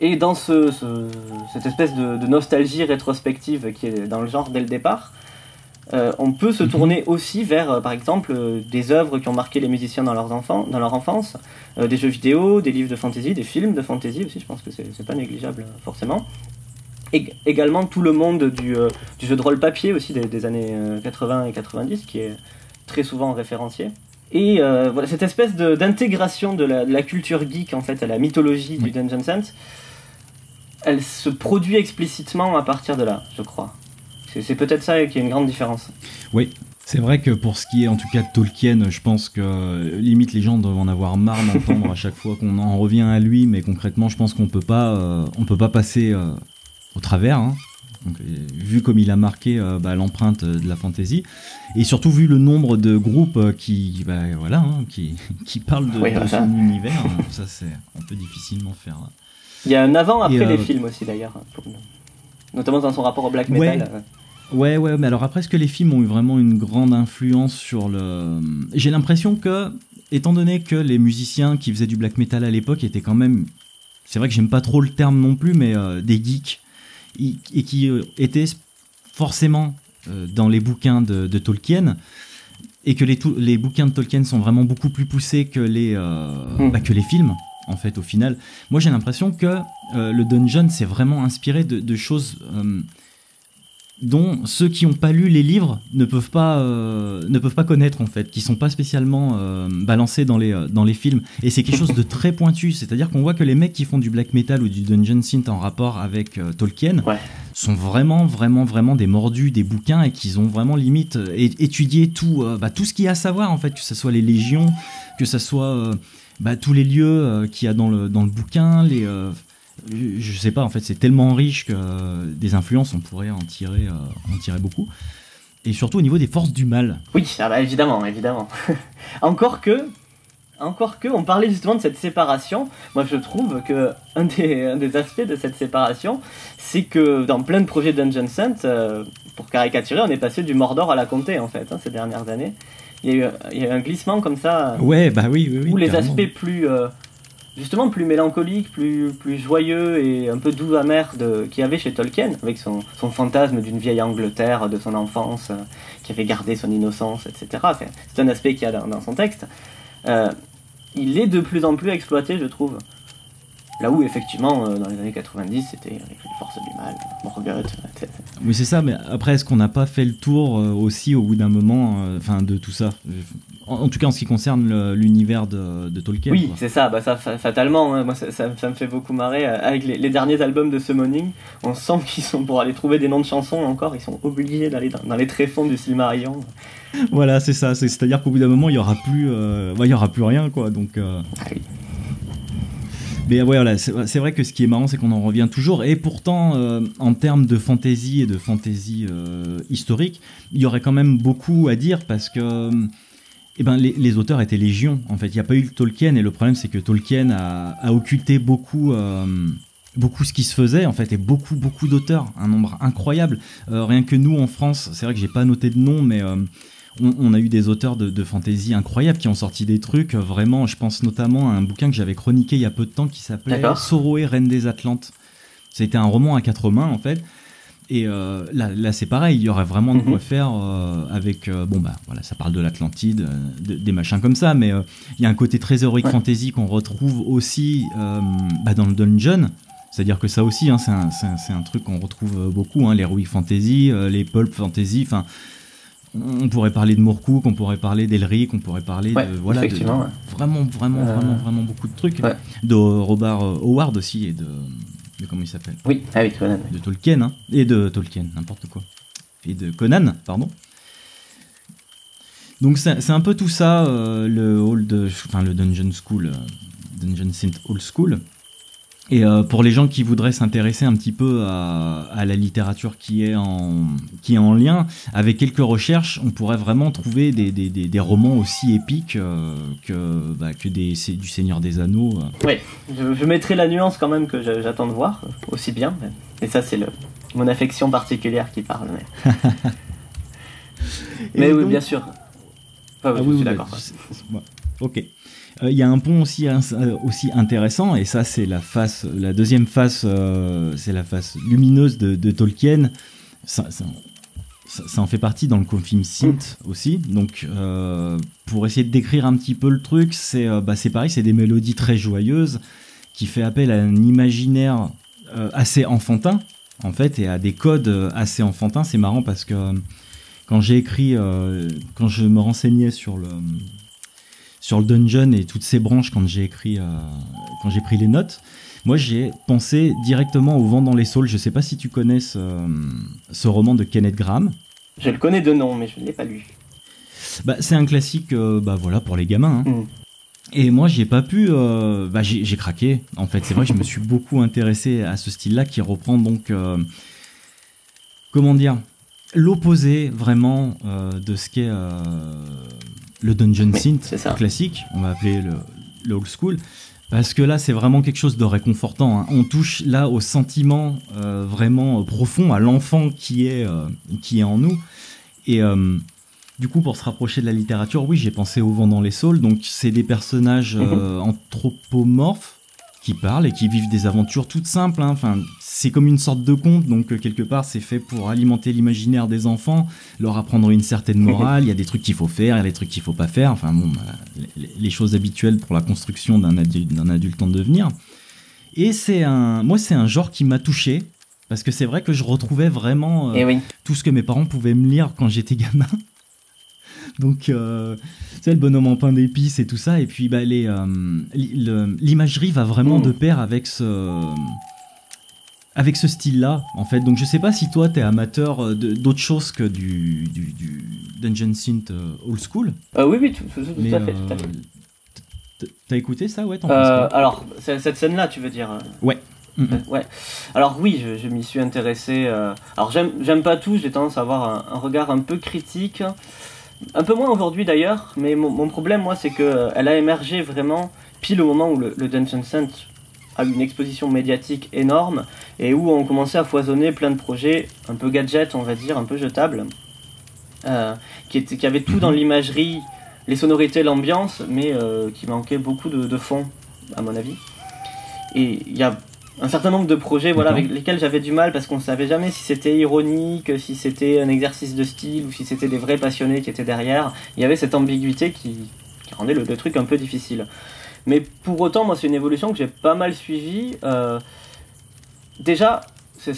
B: et dans cette espèce de nostalgie rétrospective qui est dans le genre dès le départ, on peut se tourner aussi vers, par exemple, des œuvres qui ont marqué les musiciens dans leur enfance, des jeux vidéo, des livres de fantasy, des films de fantasy aussi, je pense que c'est pas négligeable forcément. Et également tout le monde du jeu de rôle papier aussi des années 80 et 90, qui est très souvent référencié. Et voilà, cette espèce d'intégration de la culture geek en fait à la mythologie du Dungeon Sense, elle se produit explicitement à partir de là, je crois. C'est peut-être ça qui est une grande différence.
A: Oui, c'est vrai que pour ce qui est en tout cas de Tolkien, je pense que limite les gens doivent en avoir marre d'entendre à chaque fois qu'on en revient à lui, mais concrètement je pense qu'on peut pas passer au travers, hein. Donc, vu comme il a marqué l'empreinte de la fantasy, et surtout vu le nombre de groupes qui parlent de son univers, ça on peut difficilement faire.
B: Il y a un avant-après les films aussi d'ailleurs, notamment dans son rapport au black metal.
A: Ouais, mais alors après, est-ce que les films ont eu vraiment une grande influence sur le... J'ai l'impression que, étant donné que les musiciens qui faisaient du black metal à l'époque étaient quand même... C'est vrai que j'aime pas trop le terme non plus, mais des geeks, et qui étaient forcément dans les bouquins de Tolkien, et que les bouquins de Tolkien sont vraiment beaucoup plus poussés que les films, en fait, au final. Moi, j'ai l'impression que le Dungeon s'est vraiment inspiré de choses dont ceux qui n'ont pas lu les livres ne peuvent pas connaître, en fait, qui sont pas spécialement balancés dans les films. Et c'est quelque chose de très pointu, c'est-à-dire qu'on voit que les mecs qui font du black metal ou du dungeon synth en rapport avec Tolkien sont vraiment, vraiment, vraiment des mordus des bouquins, et qu'ils ont vraiment limite étudié tout ce qu'il y a à savoir, en fait, que ce soit les légions, que ce soit tous les lieux qu'il y a dans le bouquin, je sais pas, en fait, c'est tellement riche que des influences, on pourrait en tirer beaucoup. Et surtout au niveau des forces du mal.
B: Oui, évidemment. Encore que, on parlait justement de cette séparation. Moi, je trouve que un des aspects de cette séparation, c'est que dans plein de projets Dungeon Synth, pour caricaturer, on est passé du Mordor à la Comté, en fait, ces dernières années. Il y a eu un glissement comme ça.
A: Ouais, oui.
B: Où les
A: carrément.
B: aspects plus mélancoliques, plus joyeux et un peu doux amer qu'il y avait chez Tolkien, avec son fantasme d'une vieille Angleterre de son enfance, qui avait gardé son innocence, etc. C'est un aspect qu'il y a dans son texte. Il est de plus en plus exploité, je trouve. Là où, effectivement, dans les années 90, c'était avec les forces du mal, Morgoth, etc.
A: Oui, c'est ça, mais après, est-ce qu'on n'a pas fait le tour aussi au bout d'un moment, de tout ça en tout cas en ce qui concerne l'univers de Tolkien.
B: Oui,
A: quoi.
B: c'est ça, ça fatalement, hein, moi ça me fait beaucoup marrer. Avec les derniers albums de Summoning, on sent qu'ils sont, pour aller trouver des noms de chansons encore, ils sont obligés d'aller dans les tréfonds du Silmarillion.
A: Voilà, c'est ça, c'est-à-dire qu'au bout d'un moment, il y aura plus rien, quoi, donc...
B: Oui.
A: Mais ouais, voilà, c'est vrai que ce qui est marrant, c'est qu'on en revient toujours, et pourtant, en termes de fantasy et de fantasy historique, il y aurait quand même beaucoup à dire, parce que les auteurs étaient légion, en fait. Il n'y a pas eu le Tolkien, et le problème, c'est que Tolkien a occulté beaucoup ce qui se faisait, en fait, et beaucoup d'auteurs, un nombre incroyable. Rien que nous, en France, c'est vrai que j'ai pas noté de nom, mais... On a eu des auteurs de fantasy incroyables qui ont sorti des trucs vraiment, je pense notamment à un bouquin que j'avais chroniqué il y a peu de temps qui s'appelait Soroé, Reine des Atlantes. C'était un roman à 4 mains en fait. Et là c'est pareil, il y aurait vraiment de quoi faire avec... voilà, ça parle de l'Atlantide, des machins comme ça, mais il y a un côté très heroic fantasy qu'on retrouve aussi dans le dungeon. C'est-à-dire que ça aussi, hein, c'est un truc qu'on retrouve beaucoup, hein, l'heroic fantasy, les pulp fantasy, enfin... On pourrait parler de Moorcook, on pourrait parler d'Elric, on pourrait parler vraiment beaucoup de trucs.
B: Ouais.
A: De Robert Howard aussi, et de comment il s'appelle ?
B: Oui, avec Conan.
A: De Tolkien, hein, et de Tolkien, n'importe quoi. Et de Conan, pardon. Donc c'est un peu tout ça, le Dungeon School, Dungeon Synth Old School. Et pour les gens qui voudraient s'intéresser un petit peu à la littérature qui est en lien, avec quelques recherches, on pourrait vraiment trouver des romans aussi épiques que du Seigneur des Anneaux.
B: Oui, je mettrai la nuance quand même que j'attends de voir, aussi bien. Et ça, c'est mon affection particulière qui parle. Mais oui,
A: donc...
B: bien sûr. Je suis d'accord.
A: Ok. Il y a un pont aussi intéressant, et ça c'est la deuxième face, c'est la face lumineuse de Tolkien. Ça en fait partie dans le film Synth aussi. Donc pour essayer de décrire un petit peu le truc, c'est pareil, c'est des mélodies très joyeuses qui fait appel à un imaginaire assez enfantin en fait, et à des codes assez enfantins. C'est marrant parce que quand j'ai écrit, quand je me renseignais sur le dungeon et toutes ses branches, quand j'ai pris les notes, moi j'ai pensé directement au Vent dans les Saules. Je sais pas si tu connais ce roman de Kenneth Grahame.
B: Je le connais de nom, mais je ne l'ai pas lu.
A: C'est un classique pour les gamins. Hein. Et moi j'ai pas pu... j'ai craqué. En fait, c'est vrai que je me suis beaucoup intéressé à ce style-là qui reprend donc... comment dire, l'opposé vraiment de ce qu'est... le Dungeon Synth classique, on va appeler le old school, parce que là c'est vraiment quelque chose de réconfortant, hein. On touche là au sentiment vraiment profond, à l'enfant qui est en nous, et du coup pour se rapprocher de la littérature, oui, j'ai pensé au Vent dans les Saules. Donc c'est des personnages anthropomorphes qui parlent et qui vivent des aventures toutes simples, hein. Enfin, c'est comme une sorte de conte, donc quelque part c'est fait pour alimenter l'imaginaire des enfants, leur apprendre une certaine morale. Il y a des trucs qu'il faut faire, il y a des trucs qu'il faut pas faire, enfin bon, les choses habituelles pour la construction d'un adulte en devenir. Et c'est un genre qui m'a touché, parce que c'est vrai que je retrouvais vraiment tout ce que mes parents pouvaient me lire quand j'étais gamin. Donc, c'est le bonhomme en pain d'épices et tout ça, et puis l'imagerie va vraiment de pair avec ce style-là, en fait. Donc, je sais pas si toi, t'es amateur d'autre chose que du Dungeon Synth old school.
B: Oui, tout à fait.
A: T'as écouté ça, ouais, t'en penses quoi ?
B: Alors, cette scène-là, tu veux dire
A: Ouais.
B: Ouais. Alors oui, je m'y suis intéressé. Alors j'aime pas tout, j'ai tendance à avoir un regard un peu critique. Un peu moins aujourd'hui d'ailleurs, mais mon problème, moi, c'est qu'elle a émergé vraiment pile au moment où le Dungeon Synth a eu une exposition médiatique énorme et où on commençait à foisonner plein de projets un peu gadgets, on va dire, un peu jetables, qui avaient tout dans l'imagerie, les sonorités, l'ambiance, mais qui manquaient beaucoup de fond, à mon avis. Et il y a un certain nombre de projets avec lesquels j'avais du mal parce qu'on ne savait jamais si c'était ironique, si c'était un exercice de style ou si c'était des vrais passionnés qui étaient derrière. Il y avait cette ambiguïté qui rendait le truc un peu difficile. Mais pour autant, moi, c'est une évolution que j'ai pas mal suivie. Déjà, ce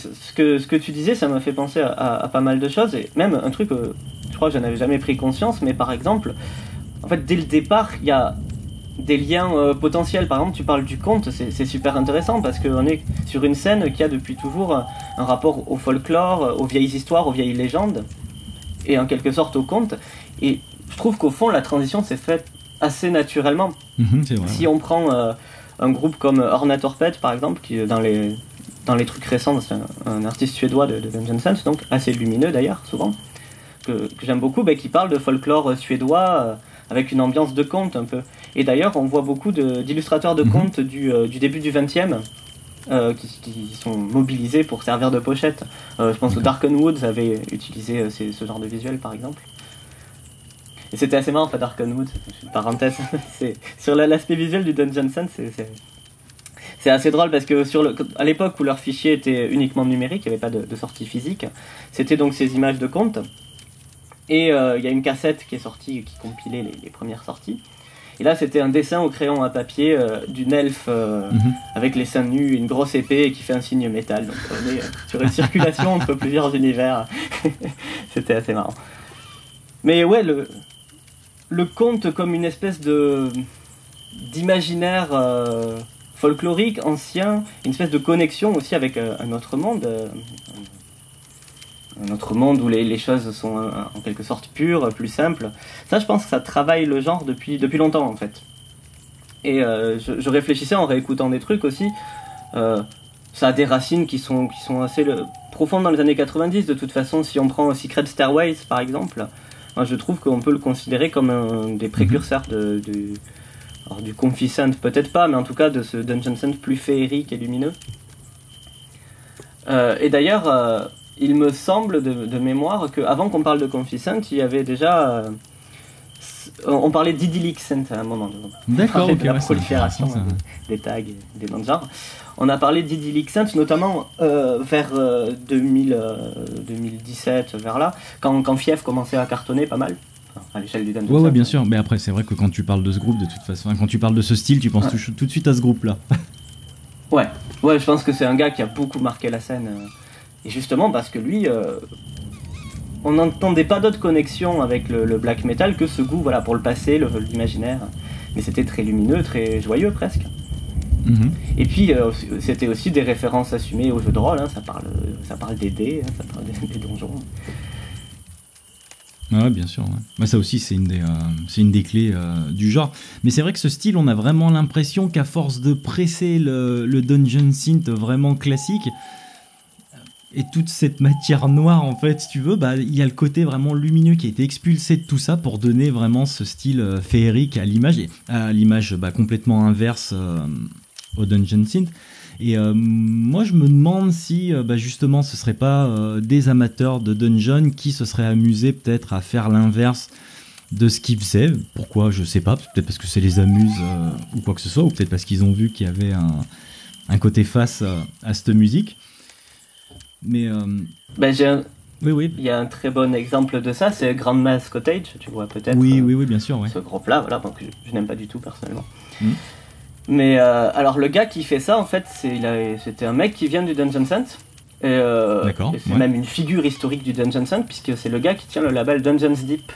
B: que tu disais, ça m'a fait penser à pas mal de choses, et même un truc, je crois que j'en avais jamais pris conscience, mais par exemple, en fait, dès le départ, il y a des liens potentiels. Par exemple, tu parles du conte, c'est super intéressant parce qu'on est sur une scène qui a depuis toujours un rapport au folklore, aux vieilles histoires, aux vieilles légendes, et en quelque sorte au conte. Et je trouve qu'au fond, la transition s'est faite assez naturellement.
A: C'est vrai,
B: si on prend un groupe comme Ornatorpet, par exemple, qui dans les trucs récents, c'est un artiste suédois de Dungeon Sense, donc assez lumineux d'ailleurs, souvent, que j'aime beaucoup, qui parle de folklore suédois avec une ambiance de conte un peu. Et d'ailleurs, on voit beaucoup d'illustrateurs de contes du début du 20e qui sont mobilisés pour servir de pochette. Je pense que Darken Woods avait utilisé ce genre de visuel, par exemple. Et c'était assez marrant, Darken Woods, une parenthèse. Sur l'aspect visuel du Dungeon Sense, c'est assez drôle parce que à l'époque où leurs fichiers étaient uniquement numériques, il n'y avait pas de sortie physique, c'était donc ces images de contes. Et il y a une cassette qui est sortie, qui compilait les premières sorties. Et là, c'était un dessin au crayon à papier d'une elfe avec les seins nus, une grosse épée et qui fait un signe métal. Donc on est sur une circulation entre plusieurs univers. C'était assez marrant. Mais ouais, le conte comme une espèce d'imaginaire folklorique, ancien, une espèce de connexion aussi avec un autre monde. Un autre monde où les choses sont en quelque sorte pures, plus simples. Ça, je pense que ça travaille le genre depuis longtemps, en fait. Et je réfléchissais en réécoutant des trucs aussi. Ça a des racines qui sont assez profondes dans les années 90. De toute façon, si on prend Secret Stairways, par exemple, je trouve qu'on peut le considérer comme un des précurseurs alors, du Confiscent, peut-être pas, mais en tout cas de ce Dungeon Sense plus féerique et lumineux. Et d'ailleurs... il me semble de mémoire qu'avant qu'on parle de Confiscent, il y avait déjà... on parlait d'Idyllic Scent à un moment.
A: D'accord, ok.
B: De la prolifération des tags, des noms de genre. On a parlé d'Idyllic Scent, notamment vers 2017, vers là, quand Fief commençait à cartonner pas mal. À l'échelle du Dungeon Sense.
A: Ouais, bien sûr. Mais après, c'est vrai que quand tu parles de ce groupe, de toute façon, quand tu parles de ce style, tu penses tout de suite à ce groupe-là.
B: Ouais, je pense que c'est un gars qui a beaucoup marqué la scène. Et justement parce que lui, on n'entendait pas d'autre connexion avec le black metal que ce goût pour le passé, l'imaginaire. Mais c'était très lumineux, très joyeux presque. Et puis c'était aussi des références assumées aux jeux de rôle, ça parle des dés, ça parle des donjons.
A: Ouais, bien sûr. Ouais. Ça aussi, c'est une des clés du genre. Mais c'est vrai que ce style, on a vraiment l'impression qu'à force de presser le Dungeon Synth vraiment classique, et toute cette matière noire, en fait, si tu veux, il y a le côté vraiment lumineux qui a été expulsé de tout ça pour donner vraiment ce style féerique à l'image complètement inverse au Dungeon Synth. Et moi, je me demande si, justement, ce serait pas des amateurs de Dungeon qui se seraient amusés peut-être à faire l'inverse de ce qu'ils faisaient. Pourquoi, je sais pas. Peut-être parce que ça les amuse ou quoi que ce soit, ou peut-être parce qu'ils ont vu qu'il y avait un côté face à cette musique. Mais oui. Il
B: y a un très bon exemple de ça, c'est Grandma's Cottage, tu vois peut-être.
A: Oui, bien sûr. Ouais.
B: Ce groupe-là, donc je n'aime pas du tout personnellement. Mais alors le gars qui fait ça, en fait, c'était un mec qui vient du Dungeon Sense.
A: D'accord.
B: Et c'est même une figure historique du Dungeon Sense, puisque c'est le gars qui tient le label Dungeons Deep,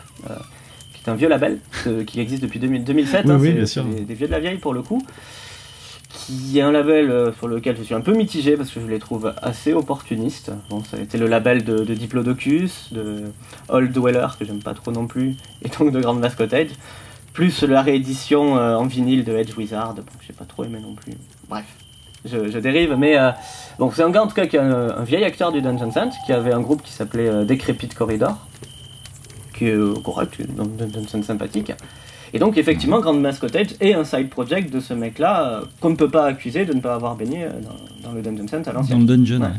B: qui est un vieux label qui existe depuis 2007.
A: Oui, bien sûr.
B: Des vieux de la vieille pour le coup. Qui est un label sur lequel je suis un peu mitigé parce que je les trouve assez opportunistes. Bon, ça a été le label de Diplodocus, de Old Dweller, que j'aime pas trop non plus, et donc de Grandma's Cottage, plus la réédition en vinyle de Edge Wizard, que j'ai pas trop aimé non plus. Bref, je dérive, mais bon, c'est un gars en tout cas qui est un vieil acteur du Dungeon Sense, qui avait un groupe qui s'appelait Decrepit Corridor, qui est correct, un Dungeon Sense sympathique. Et donc effectivement, Grandma's Cottage est un side project de ce mec-là qu'on ne peut pas accuser de ne pas avoir baigné dans le Dungeon Sense à l'ancienne.
A: Dans le dungeon,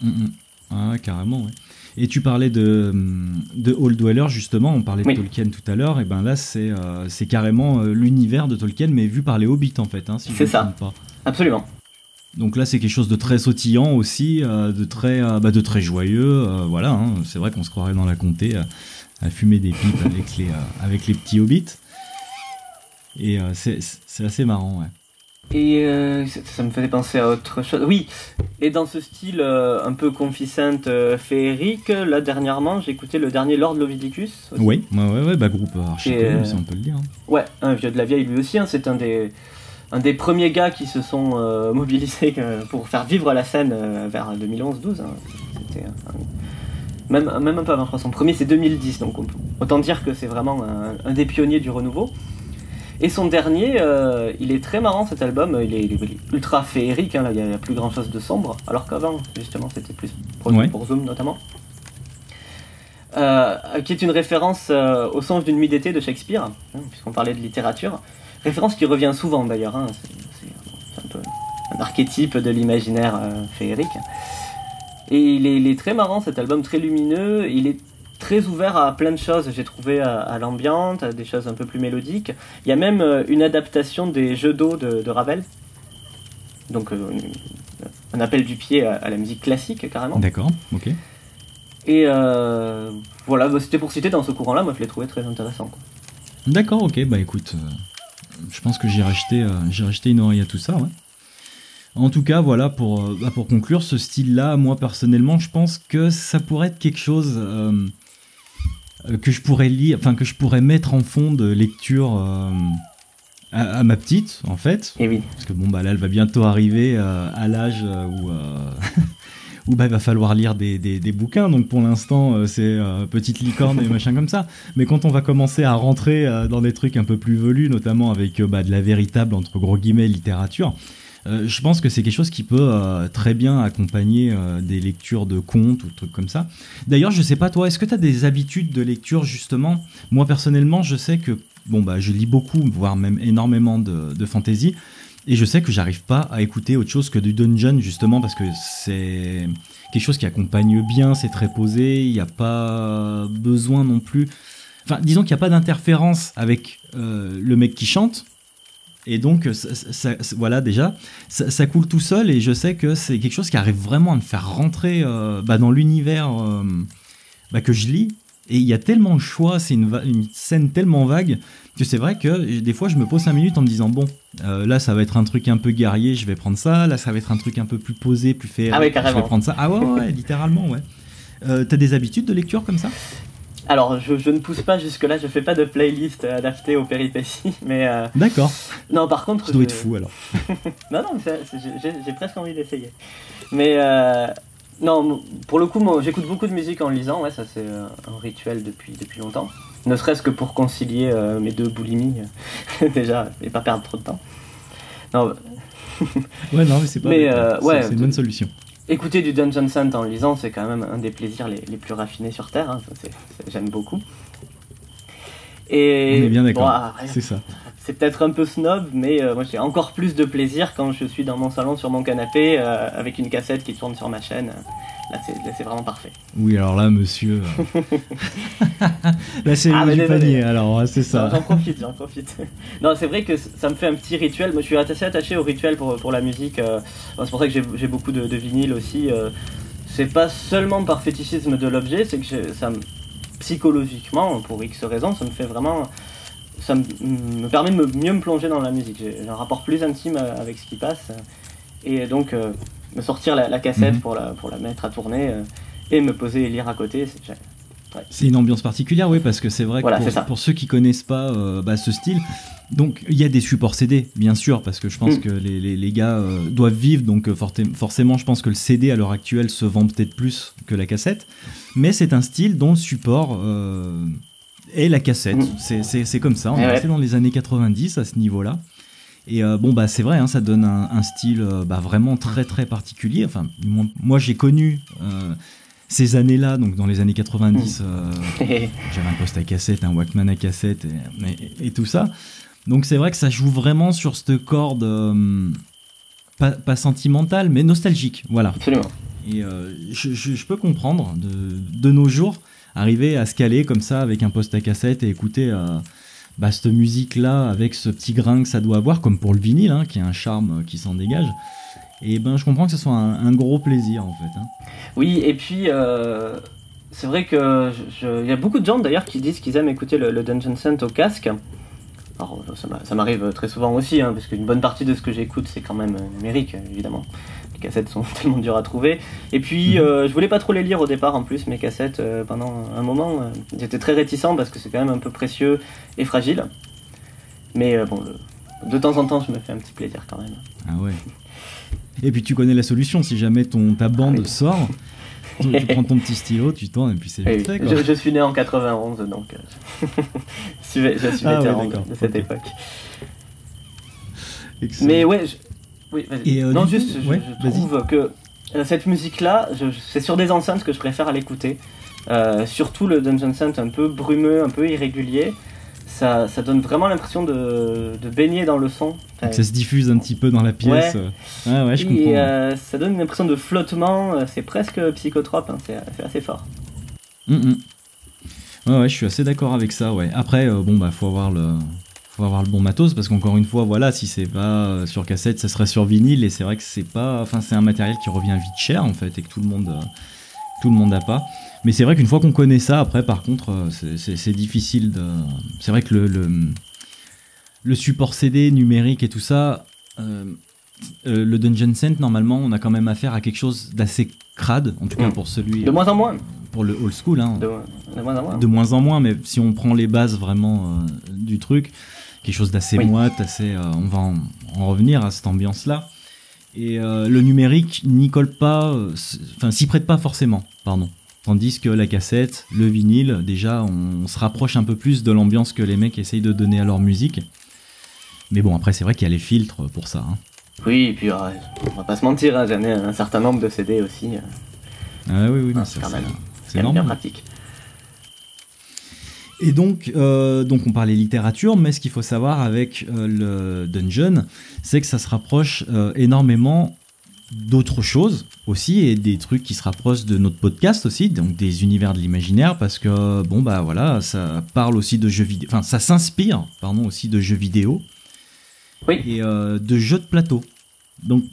A: ouais. Carrément, ouais. Et tu parlais de Old Dweller, justement, on parlait de Tolkien tout à l'heure, et ben là c'est carrément l'univers de Tolkien, mais vu par les hobbits en fait, si je ne me trompe pas.
B: Absolument.
A: Donc là c'est quelque chose de très sautillant aussi, de très joyeux, voilà, c'est vrai qu'on se croirait dans la comté à fumer des pipes avec les petits hobbits. Et c'est assez marrant, ouais.
B: Et ça me faisait penser à autre chose. Oui, et dans ce style un peu confiscent, féerique, là dernièrement j'ai écouté le dernier Lord Lovidicus. Aussi.
A: Oui, bah groupe archi connu, si on peut le dire.
B: Ouais, un vieux de la vieille lui aussi, hein, c'est un des premiers gars qui se sont mobilisés pour faire vivre la scène vers 2011-12. Hein. C'était même un peu avant, je crois. Son premier c'est 2010, donc autant dire que c'est vraiment un des pionniers du renouveau. Et son dernier, il est très marrant cet album, il est ultra féerique, hein, là il n'y a plus grand chose de sombre, alors qu'avant justement c'était plus produit pour Zoom notamment. Qui est une référence au songe d'une nuit d'été de Shakespeare, hein, puisqu'on parlait de littérature. Référence qui revient souvent d'ailleurs, hein, c'est un peu un archétype de l'imaginaire féerique. Et il est très marrant cet album, très lumineux, il est très ouvert à plein de choses, j'ai trouvé à l'ambiance, à des choses un peu plus mélodiques. Il y a même une adaptation des jeux d'eau de Ravel, donc un appel du pied à la musique classique carrément.
A: D'accord, ok.
B: Et voilà, c'était pour citer dans ce courant-là, moi je l'ai trouvé très intéressant. Quoi.
A: D'accord, ok, bah écoute, je pense que j'ai racheté une oreille à tout ça, ouais. En tout cas, voilà, pour conclure, ce style-là, moi personnellement, je pense que ça pourrait être quelque chose que je pourrais lire, enfin que je pourrais mettre en fond de lecture à ma petite, en fait.
B: Et oui.
A: Parce que bon, bah là, elle va bientôt arriver à l'âge où bah, il va falloir lire des bouquins, donc pour l'instant c'est petite licorne et machin comme ça, mais quand on va commencer à rentrer dans des trucs un peu plus velus, notamment avec de la véritable entre gros guillemets littérature, je pense que c'est quelque chose qui peut très bien accompagner des lectures de contes ou trucs comme ça. D'ailleurs, je sais pas toi, est-ce que tu as des habitudes de lecture justement? Moi personnellement, je sais que je lis beaucoup, voire même énormément de fantasy. Et je sais que j'arrive pas à écouter autre chose que du dungeon, justement, parce que c'est quelque chose qui accompagne bien, c'est très posé, il n'y a pas besoin non plus... Enfin, disons qu'il n'y a pas d'interférence avec le mec qui chante, et donc, voilà, déjà, ça coule tout seul, et je sais que c'est quelque chose qui arrive vraiment à me faire rentrer dans l'univers que je lis, et il y a tellement de choix, c'est une scène tellement vague, que c'est vrai que des fois je me pose 5 minutes en me disant bon, là ça va être un truc un peu guerrier, je vais prendre ça, là ça va être un truc un peu plus posé, plus féerique, je vais prendre ça. Ah ouais, littéralement, ouais. T'as des habitudes de lecture comme ça?
B: Alors je ne pousse pas jusque là, je fais pas de playlist adaptée aux péripéties, mais...
A: D'accord.
B: Non, par contre...
A: Tu dois être fou alors.
B: non, j'ai presque envie d'essayer. Mais... Non, pour le coup, moi, j'écoute beaucoup de musique en lisant, ouais, ça c'est un rituel depuis longtemps. Ne serait-ce que pour concilier mes deux boulimies, déjà, et pas perdre trop de temps. Non,
A: ouais, non, mais c'est pas...
B: ouais,
A: c'est une bonne solution.
B: Écouter du Dungeon Scent en lisant, c'est quand même un des plaisirs les plus raffinés sur Terre, hein, j'aime beaucoup. Et
A: on est bien d'accord, c'est ça.
B: C'est peut-être un peu snob, mais moi j'ai encore plus de plaisir quand je suis dans mon salon sur mon canapé avec une cassette qui tourne sur ma chaîne. Là c'est vraiment parfait.
A: Oui, alors là, monsieur... là, c'est du panier, alors c'est ça.
B: J'en profite. Non, c'est vrai que ça me fait un petit rituel. Moi je suis assez attaché au rituel pour la musique. C'est pour ça que j'ai beaucoup de vinyles aussi. C'est pas seulement par fétichisme de l'objet, c'est que psychologiquement, pour X raisons, ça me fait vraiment... Ça me permet de mieux me plonger dans la musique. J'ai un rapport plus intime avec ce qui passe. Et donc, me sortir la cassette pour la mettre à tourner et me poser et lire à côté,
A: c'est une ambiance particulière, oui, parce que c'est vrai que pour ceux qui connaissent pas ce style, donc il y a des supports CD, bien sûr, parce que je pense que les gars doivent vivre, donc forcément, je pense que le CD à l'heure actuelle se vend peut-être plus que la cassette, mais c'est un style dont le support... et la cassette, c'est comme ça, on est resté dans les années 90 à ce niveau-là. Et c'est vrai, hein, ça donne un style vraiment très très particulier. Enfin, moi j'ai connu ces années-là, donc dans les années 90, j'avais un poste à cassette, un Walkman à cassette et tout ça. Donc c'est vrai que ça joue vraiment sur cette corde pas sentimentale, mais nostalgique, voilà.
B: Absolument.
A: Et je peux comprendre de nos jours arriver à se caler comme ça avec un poste à cassette et écouter cette musique-là avec ce petit grain que ça doit avoir, comme pour le vinyle, hein, qui a un charme qui s'en dégage. Et je comprends que ce soit un gros plaisir, en fait. Hein.
B: Oui, et puis, c'est vrai que il y a beaucoup de gens, d'ailleurs, qui disent qu'ils aiment écouter le Dungeon Scent au casque. Alors, ça m'arrive très souvent aussi, hein, parce qu'une bonne partie de ce que j'écoute, c'est quand même numérique, évidemment. Les cassettes sont tellement dures à trouver. Et puis, je voulais pas trop les lire au départ, en plus, mes cassettes, pendant un moment. J'étais très réticent, parce que c'est quand même un peu précieux et fragile. Mais bon, de temps en temps, je me fais un petit plaisir quand même.
A: Ah ouais. Et puis tu connais la solution, si jamais ta bande sort, tu prends ton petit stylo, tu tournes et puis c'est vite fait, quoi.
B: Je suis né en 91, donc je suis vétéran de cette époque.
A: Excellent.
B: Mais ouais, oui, vas-y.
A: Et,
B: non, juste, je trouve que cette musique-là, c'est sur des enceintes que je préfère à l'écouter. Surtout le Dungeon Synth un peu brumeux, un peu irrégulier. Ça donne vraiment l'impression de baigner dans le son.
A: Donc ça se diffuse un petit peu dans la pièce. Ouais, ouais, je comprends.
B: Et ça donne une impression de flottement, c'est presque psychotrope, hein, c'est assez fort.
A: Ouais, je suis assez d'accord avec ça, ouais. Après, faut avoir le bon matos, parce qu'encore une fois, voilà, si c'est pas sur cassette, ça serait sur vinyle, et c'est vrai que c'est un matériel qui revient vite cher, en fait, et que tout le monde n'a pas. Mais c'est vrai qu'une fois qu'on connaît ça, après, par contre, c'est difficile de... C'est vrai que le support CD numérique et tout ça, le Dungeon Synth, normalement, on a quand même affaire à quelque chose d'assez crade, en tout cas pour celui...
B: De moins en moins.
A: Pour le old school, hein.
B: De moins en moins.
A: De moins en moins, mais si on prend les bases vraiment du truc, quelque chose d'assez moite, assez... on va en revenir à cette ambiance-là. Et le numérique n'y colle pas... s'y prête pas forcément, pardon. Tandis que la cassette, le vinyle, déjà, on se rapproche un peu plus de l'ambiance que les mecs essayent de donner à leur musique. Mais bon, après, c'est vrai qu'il y a les filtres pour ça. Hein.
B: Oui, et puis, on va pas se mentir, hein, j'en ai un certain nombre de CD aussi.
A: Ah oui,
B: c'est
A: normal.
B: Bien pratique.
A: Et donc on parlait littérature, mais ce qu'il faut savoir avec le Dungeon, c'est que ça se rapproche énormément d'autres choses aussi, et des trucs qui se rapprochent de notre podcast aussi, donc des univers de l'imaginaire, parce que ça parle aussi de jeux vidéo, ça s'inspire aussi de jeux vidéo et de jeux de plateau. Donc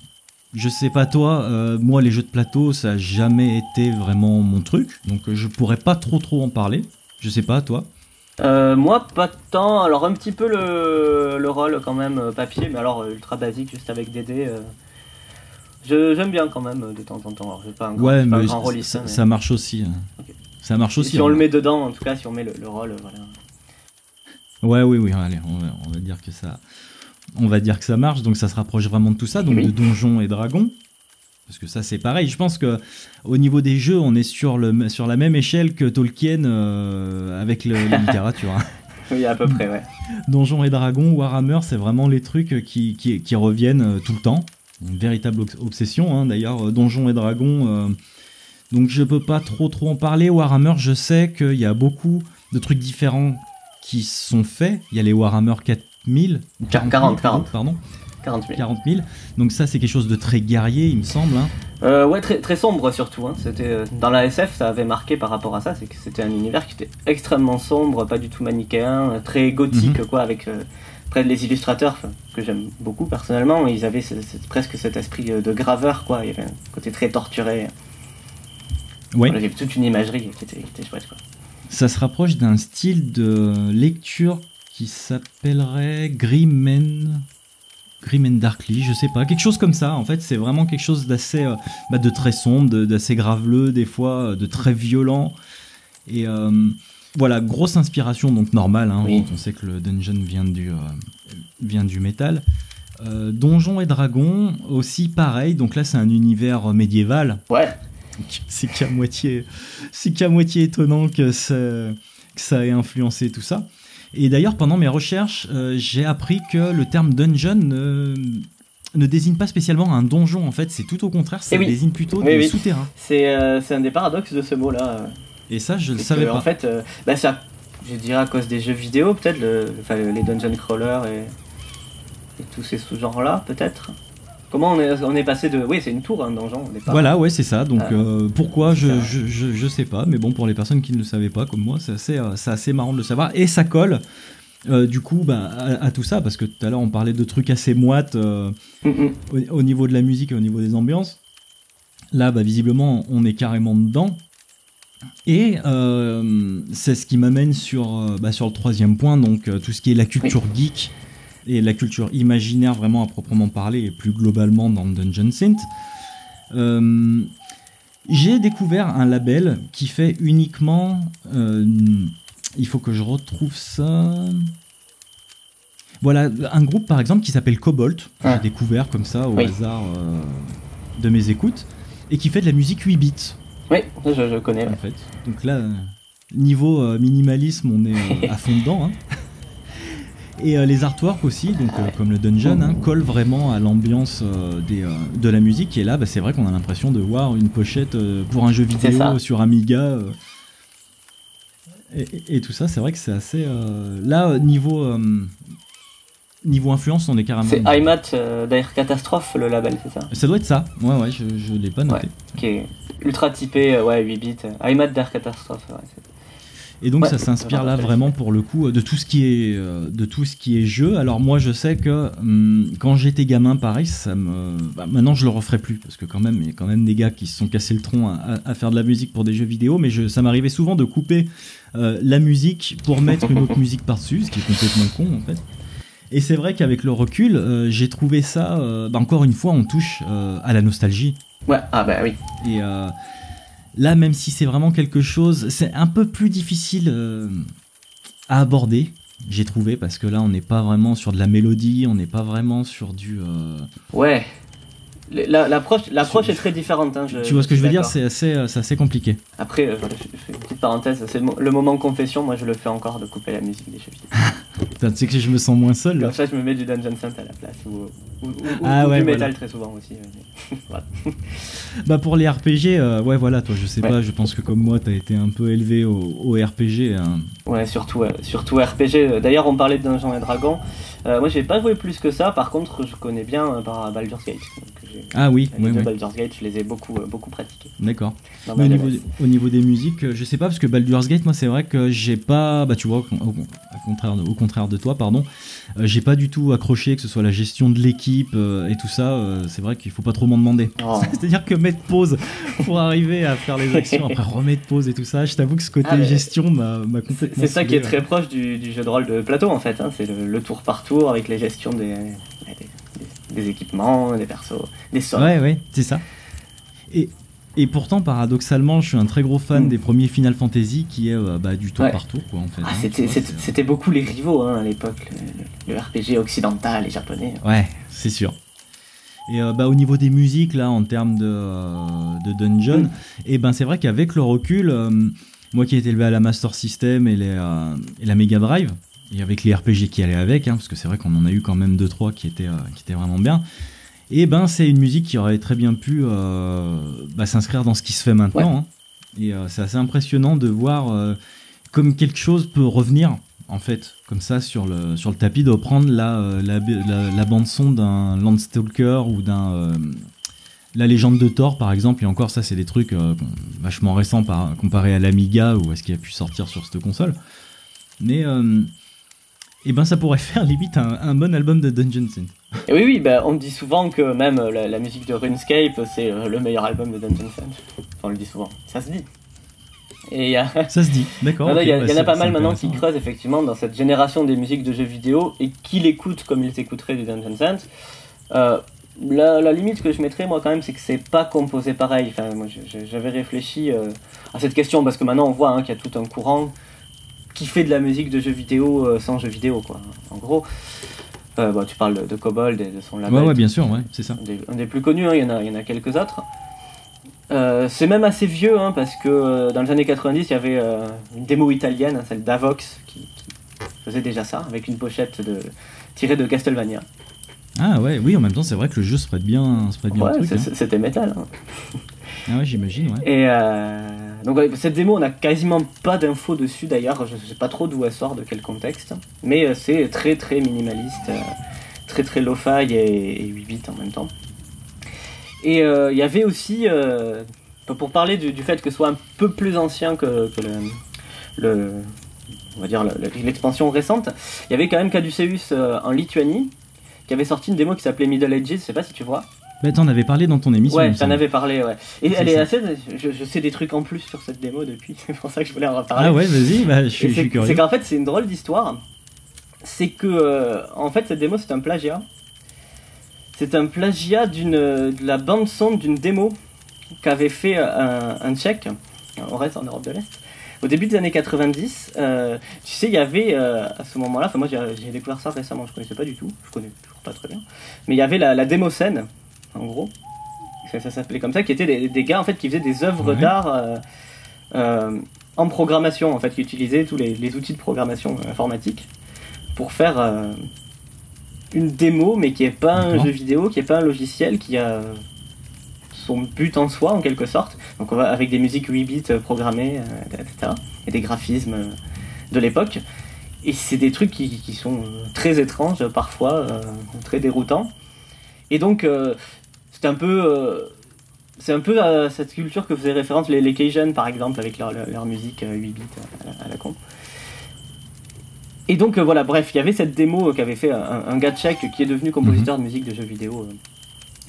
A: je sais pas toi, moi les jeux de plateau ça a jamais été vraiment mon truc, donc je pourrais pas trop en parler. Je sais pas toi.
B: Moi pas tant, alors un petit peu le rôle quand même papier, mais alors ultra basique, juste avec des dés. J'aime bien quand même de temps en temps. Alors, je pas un grand rôliste.
A: Ça marche aussi. Okay. Ça marche aussi.
B: Si on le met dedans, en tout cas, si on met le rôle, voilà.
A: Oui. Allez, on va dire que ça. On va dire que ça marche. Donc ça se rapproche vraiment de tout ça, donc de Donjons et Dragons. Parce que ça c'est pareil. Je pense que au niveau des jeux, on est sur la même échelle que Tolkien avec la littérature. Hein.
B: Oui, à peu près, ouais.
A: Donjons et Dragons, Warhammer, c'est vraiment les trucs qui reviennent tout le temps. Une véritable obsession, hein. D'ailleurs, Donjons et Dragons, donc je peux pas trop en parler. Warhammer, je sais qu'il y a beaucoup de trucs différents qui sont faits. Il y a les Warhammer 4000, 40 000. Donc ça, c'est quelque chose de très guerrier, il me semble. Hein.
B: Ouais, très, très sombre surtout. Hein. C'était, dans la SF, ça avait marqué par rapport à ça, c'est que c'était un univers qui était extrêmement sombre, pas du tout manichéen, très gothique, quoi, avec... Après, les illustrateurs, que j'aime beaucoup personnellement, ils avaient presque cet esprit de graveur, quoi. Il y avait un côté très torturé.
A: Oui.
B: Voilà, il y avait toute une imagerie qui était chouette, quoi.
A: Ça se rapproche d'un style de lecture qui s'appellerait Grim and Darkly, je sais pas, quelque chose comme ça. En fait, c'est vraiment quelque chose d'assez, de très sombre, d'assez graveleux, des fois, de très violent. Et voilà, grosse inspiration, donc normale, hein,
B: oui.
A: On sait que le dungeon vient du métal. Donjons et Dragons, aussi pareil, donc là c'est un univers médiéval.
B: Ouais.
A: C'est qu'à moitié étonnant que ça ait influencé tout ça. Et d'ailleurs, pendant mes recherches, j'ai appris que le terme dungeon ne désigne pas spécialement un donjon, en fait, c'est tout au contraire, ça désigne plutôt des souterrains.
B: C'est un des paradoxes de ce mot-là.
A: Et ça, je le savais pas.
B: En fait, ça, je dirais à cause des jeux vidéo, peut-être, les dungeon crawlers et tous ces sous-genres-là, peut-être. Comment on est passé de... Oui, c'est une tour, un donjon, au départ.
A: Voilà, ouais, c'est ça. Donc, pourquoi, je sais pas. Mais bon, pour les personnes qui ne le savaient pas, comme moi, c'est assez marrant de le savoir. Et ça colle, du coup, à tout ça. Parce que tout à l'heure, on parlait de trucs assez moites au niveau de la musique et au niveau des ambiances. Là, visiblement, on est carrément dedans. Et c'est ce qui m'amène sur le troisième point, donc tout ce qui est la culture geek et la culture imaginaire vraiment à proprement parler, et plus globalement dans le Dungeon Synth. J'ai découvert un label qui fait uniquement... il faut que je retrouve ça... Voilà, un groupe par exemple qui s'appelle Cobalt, que j'ai découvert comme ça au hasard de mes écoutes, et qui fait de la musique 8 bits.
B: Oui, je connais.
A: En fait. Donc là, niveau minimalisme, on est à fond dedans. Hein. Et les artworks aussi, donc, comme le Dungeon, collent vraiment à l'ambiance de la musique. Et là, c'est vrai qu'on a l'impression de voir une pochette pour un jeu vidéo sur Amiga. Et tout ça, c'est vrai que c'est assez... Là, niveau influence, on est carrément...
B: C'est IMAT d'Air Catastrophe, le label, c'est ça?
A: Ça doit être ça, ouais, je l'ai pas noté.
B: Qui est ultra typé, 8 bits. IMAT d'Air Catastrophe,
A: Et donc ça s'inspire là vraiment pour le coup de tout ce qui est jeu. Alors moi je sais que quand j'étais gamin pareil, maintenant je le referai plus parce que quand même il y a quand même des gars qui se sont cassés le tronc à faire de la musique pour des jeux vidéo, mais ça m'arrivait souvent de couper la musique pour mettre une autre musique par-dessus, ce qui est complètement con en fait. Et c'est vrai qu'avec le recul, j'ai trouvé ça, encore une fois on touche à la nostalgie.
B: Ouais, oui.
A: Et là, même si c'est vraiment quelque chose, c'est un peu plus difficile à aborder, j'ai trouvé, parce que là, on n'est pas vraiment sur de la mélodie, on n'est pas vraiment sur du...
B: Ouais, l'approche est très différente. Hein,
A: tu vois ce que je veux dire, c'est assez compliqué.
B: Après, je fais une petite parenthèse, c'est le moment confession, moi je le fais encore de couper la musique des jeux vidéo.
A: Putain, tu sais que je me sens moins seul.
B: Comme ça, je me mets du Dungeon Synth à la place, ou du métal très souvent aussi.
A: Voilà. Pour les RPG, voilà, toi, je sais pas, je pense que comme moi, t'as été un peu élevé au RPG. Hein.
B: Ouais, surtout RPG. D'ailleurs, on parlait de Dungeons et Dragons. Moi, j'ai pas joué plus que ça. Par contre, je connais bien par Baldur's Gate. Donc, Baldur's Gate, je les ai beaucoup pratiqués.
A: D'accord. Mais au niveau des musiques, je sais pas, parce que Baldur's Gate, moi, c'est vrai que j'ai pas... tu vois, au contraire de toi, pardon, j'ai pas du tout accroché, que ce soit la gestion de l'équipe et tout ça. C'est vrai qu'il faut pas trop m'en demander. Oh. C'est-à-dire que mettre pause pour arriver à faire les actions, après remettre pause et tout ça, je t'avoue que ce côté gestion m'a complètement...
B: C'est ça qui est très proche du jeu de rôle de plateau, en fait. Hein. C'est le tour par tour avec les gestions des équipements, des persos, des sorts.
A: Ouais, c'est ça. Et pourtant, paradoxalement, je suis un très gros fan des premiers Final Fantasy qui est du tour par tour, quoi, en fait.
B: C'était beaucoup les rivaux à l'époque, le RPG occidental et japonais.
A: Ouais, c'est sûr. Et au niveau des musiques, là, en termes de dungeon, c'est vrai qu'avec le recul, moi qui ai été élevé à la Master System et la Mega Drive, et avec les RPG qui allaient avec, parce que c'est vrai qu'on en a eu quand même 2-3 qui étaient vraiment bien, et c'est une musique qui aurait très bien pu s'inscrire dans ce qui se fait maintenant. Et c'est assez impressionnant de voir comme quelque chose peut revenir, en fait, comme ça sur le tapis, de reprendre la bande-son d'un Landstalker ou d'un... la légende de Thor, par exemple, et encore ça, c'est des trucs vachement récents comparé à l'Amiga ou à ce qui a pu sortir sur cette console. Mais... ça pourrait faire limite un bon album de Dungeon Synth.
B: Et oui, on me dit souvent que même la musique de RuneScape, c'est le meilleur album de Dungeon Synth. Enfin, on le dit souvent, ça se dit. Et
A: ça se dit, d'accord.
B: Il y en a pas mal maintenant qui creusent effectivement dans cette génération des musiques de jeux vidéo et qui l'écoutent comme ils écouteraient du Dungeon Synth. La limite que je mettrais moi quand même, c'est que c'est pas composé pareil. Enfin, moi j'avais réfléchi à cette question parce que maintenant on voit qu'il y a tout un courant qui fait de la musique de jeux vidéo sans jeux vidéo, quoi. En gros, tu parles de Cobalt et de son label.
A: Ouais, bien sûr, c'est ça.
B: Un des plus connus, il y en a quelques autres. C'est même assez vieux, parce que dans les années 90, il y avait une démo italienne, celle d'Avox, qui faisait déjà ça, avec une pochette tirée de Castlevania.
A: Ah oui, en même temps, c'est vrai que le jeu se prête bien au truc.
B: C'était métal.
A: Ah ouais, j'imagine, ouais.
B: Et donc cette démo, on n'a quasiment pas d'infos dessus d'ailleurs, je sais pas trop d'où elle sort, de quel contexte, mais c'est très très minimaliste, très très lo-fi et 8 bits en même temps. Et il y avait aussi, pour parler du fait que ce soit un peu plus ancien que on va dire l'expansion récente, il y avait quand même Caduceus en Lituanie, qui avait sorti une démo qui s'appelait Middle Ages, je sais pas si tu vois.
A: Bah, t'en avais parlé dans ton émission.
B: Ouais, j'en avais parlé, ouais. Et elle est assez... Je sais des trucs en plus sur cette démo depuis, c'est pour ça que je voulais en reparler.
A: Ah ouais, vas-y, bah, je suis curieux.
B: C'est qu'en fait, c'est une drôle d'histoire. C'est que, en fait, cette démo, c'est un plagiat. C'est un plagiat de la bande-son d'une démo qu'avait fait un Tchèque, on reste en Europe de l'Est. Au début des années 90, tu sais, il y avait à ce moment-là, enfin moi j'ai découvert ça récemment, je connaissais pas du tout, je connais toujours pas très bien, mais il y avait la démo scène, en gros, ça s'appelait comme ça, qui étaient des gars en fait qui faisaient des œuvres d'art en programmation, en fait, qui utilisaient tous les outils de programmation informatique pour faire une démo, mais qui est pas un jeu vidéo, qui est pas un logiciel, qui a son but en soi en quelque sorte, donc on va avec des musiques 8 bits programmées, etc. et des graphismes de l'époque, et c'est des trucs qui sont très étranges parfois, très déroutants, et donc c'est un peu à cette culture que faisaient référence les Cajuns par exemple avec leur musique 8 bits à la con. Et donc voilà, bref, il y avait cette démo qu'avait fait un gars tchèque qui est devenu compositeur de musique de jeux vidéo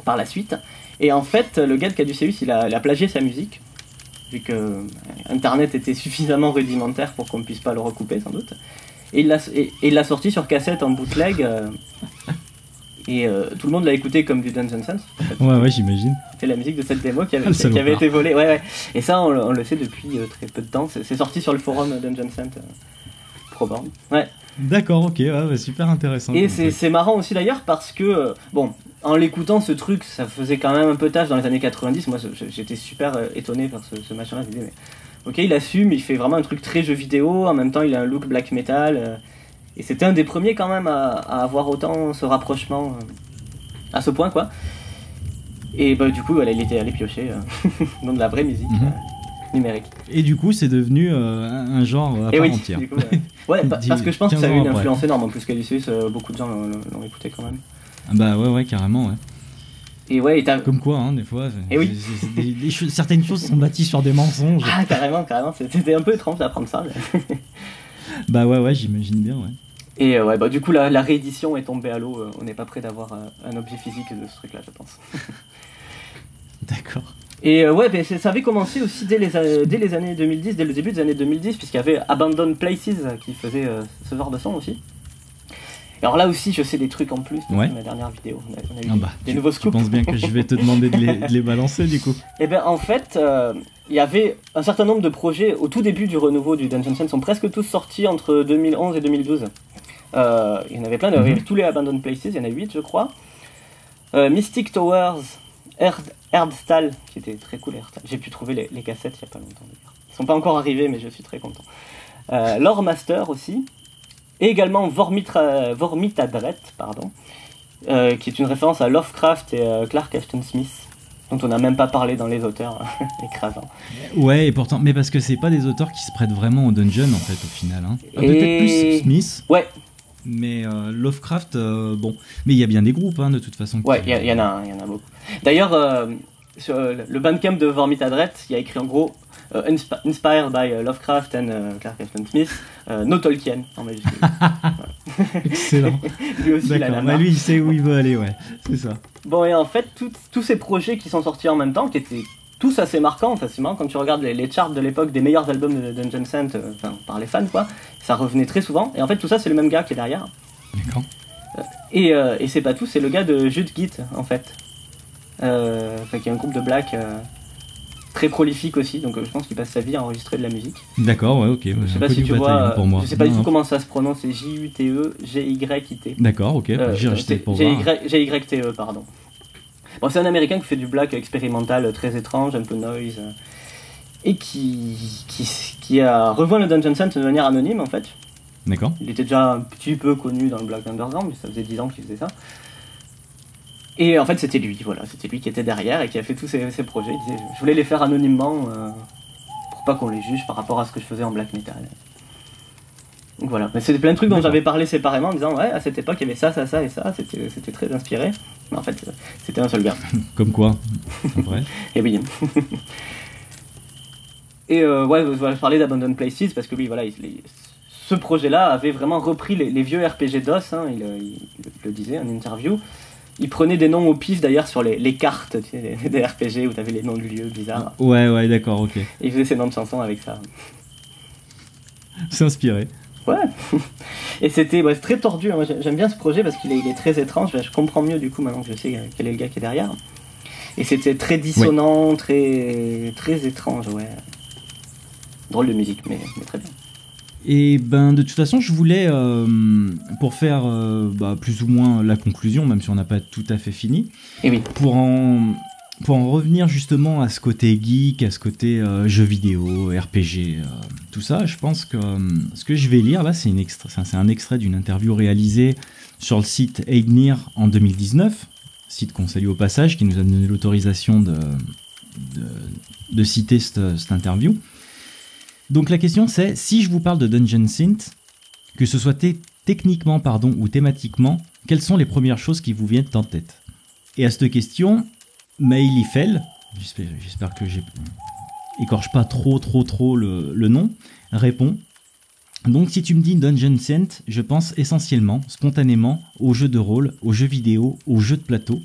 B: par la suite. Et en fait, le gars de Caduceus, il a plagié sa musique, vu que Internet était suffisamment rudimentaire pour qu'on ne puisse pas le recouper, sans doute. Et il l'a sorti sur cassette en bootleg, et tout le monde l'a écouté comme du Dungeon Sense. En fait.
A: Ouais, j'imagine.
B: C'était la musique de cette démo qui avait été volée. Ouais. Et ça, on le sait depuis très peu de temps. C'est sorti sur le forum Dungeon Sense Proborn. Ouais.
A: D'accord, ok, ouais, super intéressant.
B: Et c'est marrant aussi d'ailleurs parce que, bon, en l'écoutant ce truc, ça faisait quand même un peu tâche dans les années 90. Moi, j'étais super étonné par ce machin-là. Je me disais, mais ok, il assume, il fait vraiment un truc très jeu vidéo. En même temps, il a un look black metal. Et c'était un des premiers quand même à avoir autant ce rapprochement à ce point, quoi. Et bah, du coup, voilà, il était allé piocher dans de la vraie musique. Numérique.
A: Et du coup, c'est devenu un genre à part entière.
B: Du coup, ouais, parce que je pense que ça a eu une influence énorme. En plus, Caduceus, beaucoup de gens l'ont écouté quand même.
A: Ah bah ouais, carrément, ouais.
B: Et ouais,
A: comme quoi, hein, des fois,
B: certaines
A: choses sont bâties sur des mensonges.
B: Ah, carrément, c'était un peu étrange d'apprendre ça.
A: Bah ouais, j'imagine bien, ouais.
B: Et ouais, bah du coup, la réédition est tombée à l'eau. On n'est pas prêt d'avoir un objet physique de ce truc-là, je pense.
A: D'accord.
B: Et ouais, mais ça avait commencé aussi dès les années 2010, dès le début des années 2010, puisqu'il y avait Abandoned Places qui faisait ce genre de son aussi. Et alors là aussi, je sais des trucs en plus depuis ma dernière vidéo. On a eu des nouveaux scoops.
A: Tu penses bien que je vais te demander de les balancer du coup?
B: Et bien en fait, il y avait un certain nombre de projets au tout début du renouveau du Dungeon Sense, sont presque tous sortis entre 2011 et 2012. Il y en avait plein, il y avait tous les Abandoned Places, il y en a 8 je crois. Mystic Towers, Erdstall, qui était très cool. J'ai pu trouver les cassettes il n'y a pas longtemps d'ailleurs. Ils ne sont pas encore arrivés, mais je suis très content. Lore Master aussi. Et également Vormitadret, pardon, qui est une référence à Lovecraft et Clark Ashton Smith, dont on n'a même pas parlé dans les auteurs écrasants.
A: Ouais, et pourtant, mais parce que c'est pas des auteurs qui se prêtent vraiment au dungeon en fait au final. Hein. Peut-être plus Smith.
B: Ouais.
A: Mais Lovecraft, bon, mais il y a bien des groupes hein, de toute façon.
B: Ouais, il y en a beaucoup. D'ailleurs, sur le Bandcamp de Vormitadret, il y a écrit en gros Inspired by Lovecraft and Clark Ashton Smith, no Tolkien en majuscule.
A: Excellent.
B: Lui aussi,
A: lui, il sait où il veut aller, ouais, c'est ça.
B: Bon, et en fait, tous ces projets qui sont sortis en même temps, qui étaient tous assez marquants, enfin, c'est marrant quand tu regardes les charts de l'époque des meilleurs albums de Dungeon Sense, par les fans, quoi, ça revenait très souvent. Et en fait, tout ça, c'est le même gars qui est derrière.
A: D'accord.
B: Et c'est pas tout, c'est le gars de Jude Git, en fait. Qui est un groupe de black très prolifique aussi, donc je pense qu'il passe sa vie à enregistrer de la musique.
A: D'accord, ouais, ok.
B: Je sais pas si tu vois, pour moi. Je sais pas du tout comment ça se prononce, c'est J-U-T-E-G-Y-I-T.
A: D'accord, ok, j'irai jeter pour voir.
B: G-Y-T-E, pardon. Bon, c'est un américain qui fait du black expérimental très étrange, un peu noise, et qui a rejoint le Dungeon Sense de manière anonyme en fait.
A: D'accord.
B: Il était déjà un petit peu connu dans le black underground, mais ça faisait 10 ans qu'il faisait ça. Et en fait, c'était lui qui était derrière et qui a fait tous ces projets. Il disait, je voulais les faire anonymement pour pas qu'on les juge par rapport à ce que je faisais en black metal. Donc voilà, mais c'était plein de trucs dont j'avais parlé séparément en disant ouais, à cette époque il y avait ça, ça, ça et ça, c'était très inspiré. Mais en fait, c'était un seul gars.
A: Comme quoi, en vrai.
B: Et oui. Et ouais, je parlais d'Abandoned Places parce que lui, voilà, ce projet-là avait vraiment repris les vieux RPG DOS, hein, il le disait en interview. Il prenait des noms au pif d'ailleurs sur les cartes, tu sais, des RPG où t'avais les noms de lieux bizarres.
A: Ouais, d'accord, ok.
B: Et il faisait ses noms de chansons avec ça.
A: C'est inspiré.
B: Ouais. Et c'était c'est très tordu. Moi, j'aime bien ce projet parce qu'il est très étrange. Je comprends mieux du coup maintenant que je sais quel est le gars qui est derrière. Et c'était très dissonant, très étrange, ouais. Drôle de musique, mais très bien.
A: Et de toute façon, je voulais, pour faire plus ou moins la conclusion, même si on n'a pas tout à fait fini,
B: et oui.
A: pour en revenir justement à ce côté geek, à ce côté jeux vidéo, RPG, tout ça, je pense que ce que je vais lire là, c'est un extrait d'une interview réalisée sur le site Aidnir en 2019, site qu'on salue au passage, qui nous a donné l'autorisation de citer cette interview. Donc la question c'est, si je vous parle de Dungeon Synth, que ce soit techniquement ou thématiquement, quelles sont les premières choses qui vous viennent en tête? Et à cette question, Maëlie Fell, j'espère que j'écorche pas trop le nom, répond: donc si tu me dis Dungeon Synth, je pense essentiellement, spontanément, aux jeux de rôle, aux jeux vidéo, aux jeux de plateau.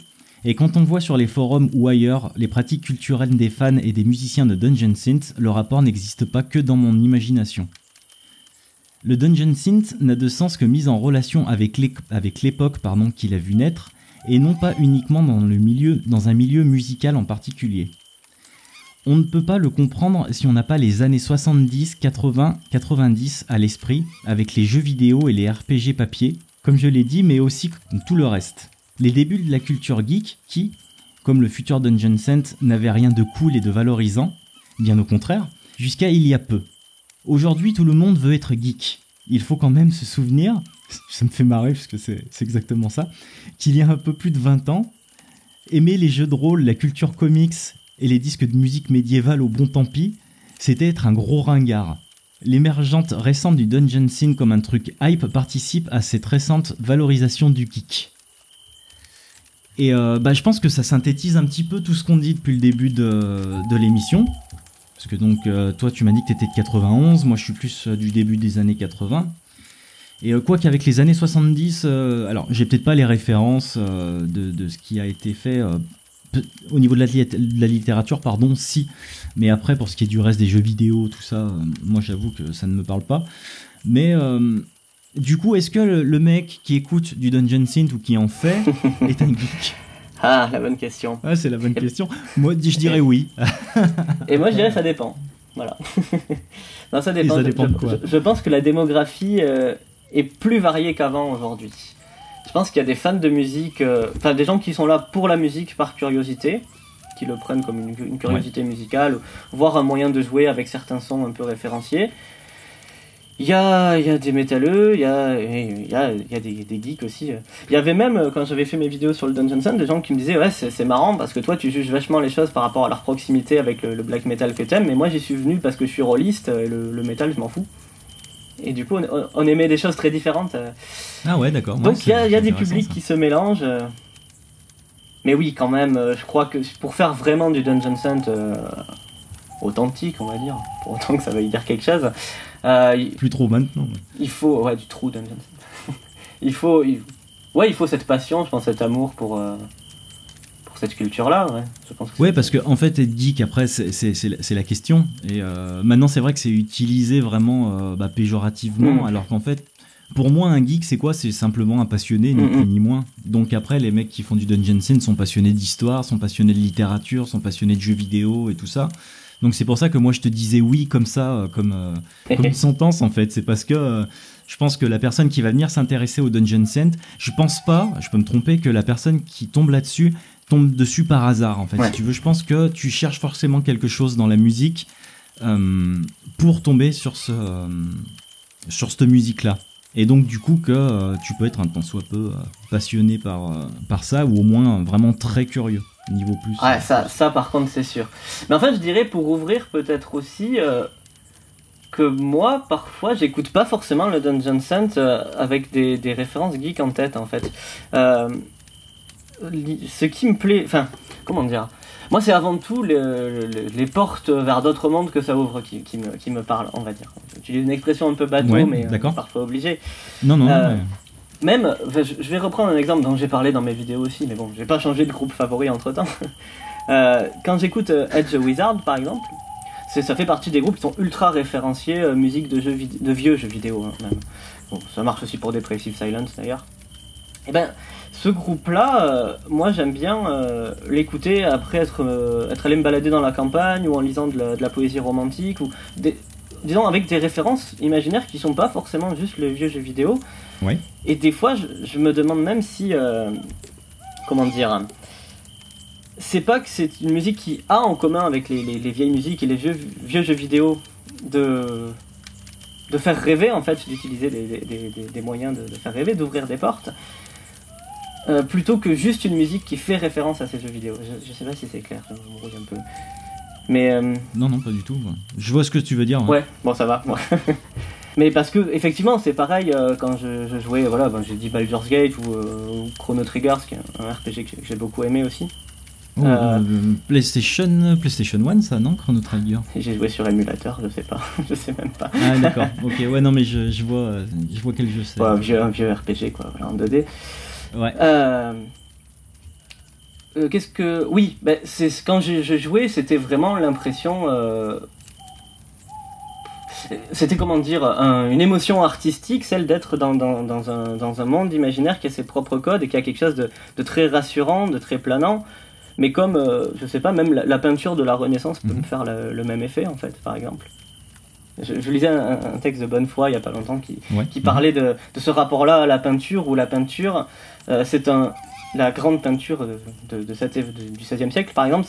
A: Et quand on voit sur les forums ou ailleurs les pratiques culturelles des fans et des musiciens de Dungeon Synth, le rapport n'existe pas que dans mon imagination. Le Dungeon Synth n'a de sens que mis en relation avec l'époque qu'il a vu naître, et non pas uniquement dans un milieu musical en particulier. On ne peut pas le comprendre si on n'a pas les années 70, 80, 90 à l'esprit, avec les jeux vidéo et les RPG papier, comme je l'ai dit, mais aussi tout le reste. Les débuts de la culture geek qui, comme le futur Dungeon Synth, n'avait rien de cool et de valorisant, bien au contraire, jusqu'à il y a peu. Aujourd'hui, tout le monde veut être geek. Il faut quand même se souvenir, ça me fait marrer parce que c'est exactement ça, qu'il y a un peu plus de 20 ans, aimer les jeux de rôle, la culture comics et les disques de musique médiévale au bon tant pis, c'était être un gros ringard. L'émergente récente du Dungeon Synth comme un truc hype participe à cette récente valorisation du geek. Et je pense que ça synthétise un petit peu tout ce qu'on dit depuis le début de l'émission. Parce que donc, toi tu m'as dit que t'étais de 91, moi je suis plus du début des années 80. Et quoi qu'avec les années 70, alors j'ai peut-être pas les références de ce qui a été fait au niveau de la littérature, si. Mais après, pour ce qui est du reste des jeux vidéo, tout ça, moi j'avoue que ça ne me parle pas. Mais du coup, est-ce que le mec qui écoute du Dungeon Synth ou qui en fait est un geek?
B: Ah, la bonne question.
A: Ouais, c'est la bonne question. Moi, je dirais oui.
B: Et moi, je dirais ça dépend. Voilà. Non, ça dépend.
A: Et ça dépend de quoi?
B: Je pense que la démographie est plus variée qu'avant aujourd'hui. Je pense qu'il y a des fans de musique, des gens qui sont là pour la musique par curiosité, qui le prennent comme une curiosité musicale, voire un moyen de jouer avec certains sons un peu référenciés. Il y a des métalleux, il y a des geeks aussi. Il y avait même, quand j'avais fait mes vidéos sur le Dungeon Synth, des gens qui me disaient ouais, c'est marrant parce que toi tu juges vachement les choses par rapport à leur proximité avec le black metal que t'aimes, mais moi j'y suis venu parce que je suis rôliste et le metal je m'en fous. Et du coup on aimait des choses très différentes.
A: Ah ouais, d'accord.
B: Donc il y a des publics qui se mélangent. Mais oui, quand même, je crois que pour faire vraiment du Dungeon Synth authentique, on va dire, pour autant que ça veuille dire quelque chose.
A: Plus trop maintenant.
B: Il faut du true Dungeon Synth. il faut cette passion, je pense, cet amour pour cette culture-là. Ouais, je pense que
A: parce que en fait, être geek après, c'est la question. Et maintenant, c'est vrai que c'est utilisé vraiment péjorativement, alors qu'en fait, pour moi, un geek, c'est quoi? C'est simplement un passionné, ni plus ni moins. Donc après, les mecs qui font du Dungeon Synth sont passionnés d'histoire, sont passionnés de littérature, sont passionnés de jeux vidéo et tout ça. Donc c'est pour ça que moi je te disais oui comme ça, comme une sentence en fait. C'est parce que je pense que la personne qui va venir s'intéresser au Dungeon Synth, je pense pas, je peux me tromper, que la personne qui tombe là-dessus tombe dessus par hasard en fait.
B: Ouais.
A: Si tu veux, je pense que tu cherches forcément quelque chose dans la musique pour tomber sur cette musique-là. Et donc du coup que tu peux être un tant soit peu passionné par ça, ou au moins vraiment très curieux. Niveau plus.
B: Ouais, ça par contre c'est sûr. Mais en fait je dirais pour ouvrir peut-être aussi que moi parfois j'écoute pas forcément le Dungeon Synth avec des références geeks en tête en fait. Ce qui me plaît, enfin comment dire, moi c'est avant tout les portes vers d'autres mondes que ça ouvre qui me parlent, on va dire. J'utilise une expression un peu bateau, mais parfois obligée.
A: Non.
B: même, je vais reprendre un exemple dont j'ai parlé dans mes vidéos aussi, mais bon, j'ai pas changé de groupe favori entre-temps. Quand j'écoute Edge Wizard, par exemple, ça fait partie des groupes qui sont ultra référenciés musique de vieux jeux vidéo, hein, même. Bon, ça marche aussi pour Depressive Silence, d'ailleurs. Et ben, ce groupe-là, moi j'aime bien l'écouter après être allé me balader dans la campagne ou en lisant de la poésie romantique ou disons avec des références imaginaires qui sont pas forcément juste le vieux jeu vidéo.
A: Ouais.
B: Et des fois, je me demande même si, comment dire, c'est pas que c'est une musique qui a en commun avec les vieilles musiques et les vieux jeux vidéo de faire rêver en fait, d'utiliser des moyens de faire rêver, d'ouvrir des portes. Plutôt que juste une musique qui fait référence à ces jeux vidéo. Je sais pas si c'est clair, je me brouille un peu. Mais
A: non, pas du tout. Je vois ce que tu veux dire.
B: Ouais, bon, ça va. Mais parce que, effectivement, c'est pareil quand je jouais, voilà, j'ai dit Baldur's Gate ou Chrono Trigger, qui est un RPG que j'ai beaucoup aimé aussi.
A: PlayStation 1, ça, non, Chrono Trigger?
B: J'ai joué sur émulateur, je sais pas, je sais même pas.
A: Ah d'accord, ok, ouais, non mais je vois quel jeu c'est.
B: Ouais, un vieux RPG, quoi, voilà, en 2D.
A: Ouais.
B: Qu'est-ce que... Oui, c'est quand je jouais, c'était vraiment l'impression... C'était, comment dire, une émotion artistique, celle d'être dans un monde imaginaire qui a ses propres codes et qui a quelque chose de très rassurant, de très planant. Mais comme, je sais pas, même la peinture de la Renaissance peut me faire le même effet, en fait, par exemple. Je lisais un texte de Bonnefoy il y a pas longtemps qui parlait de ce rapport-là à la peinture, où la peinture, c'est la grande peinture du XVIe siècle, par exemple,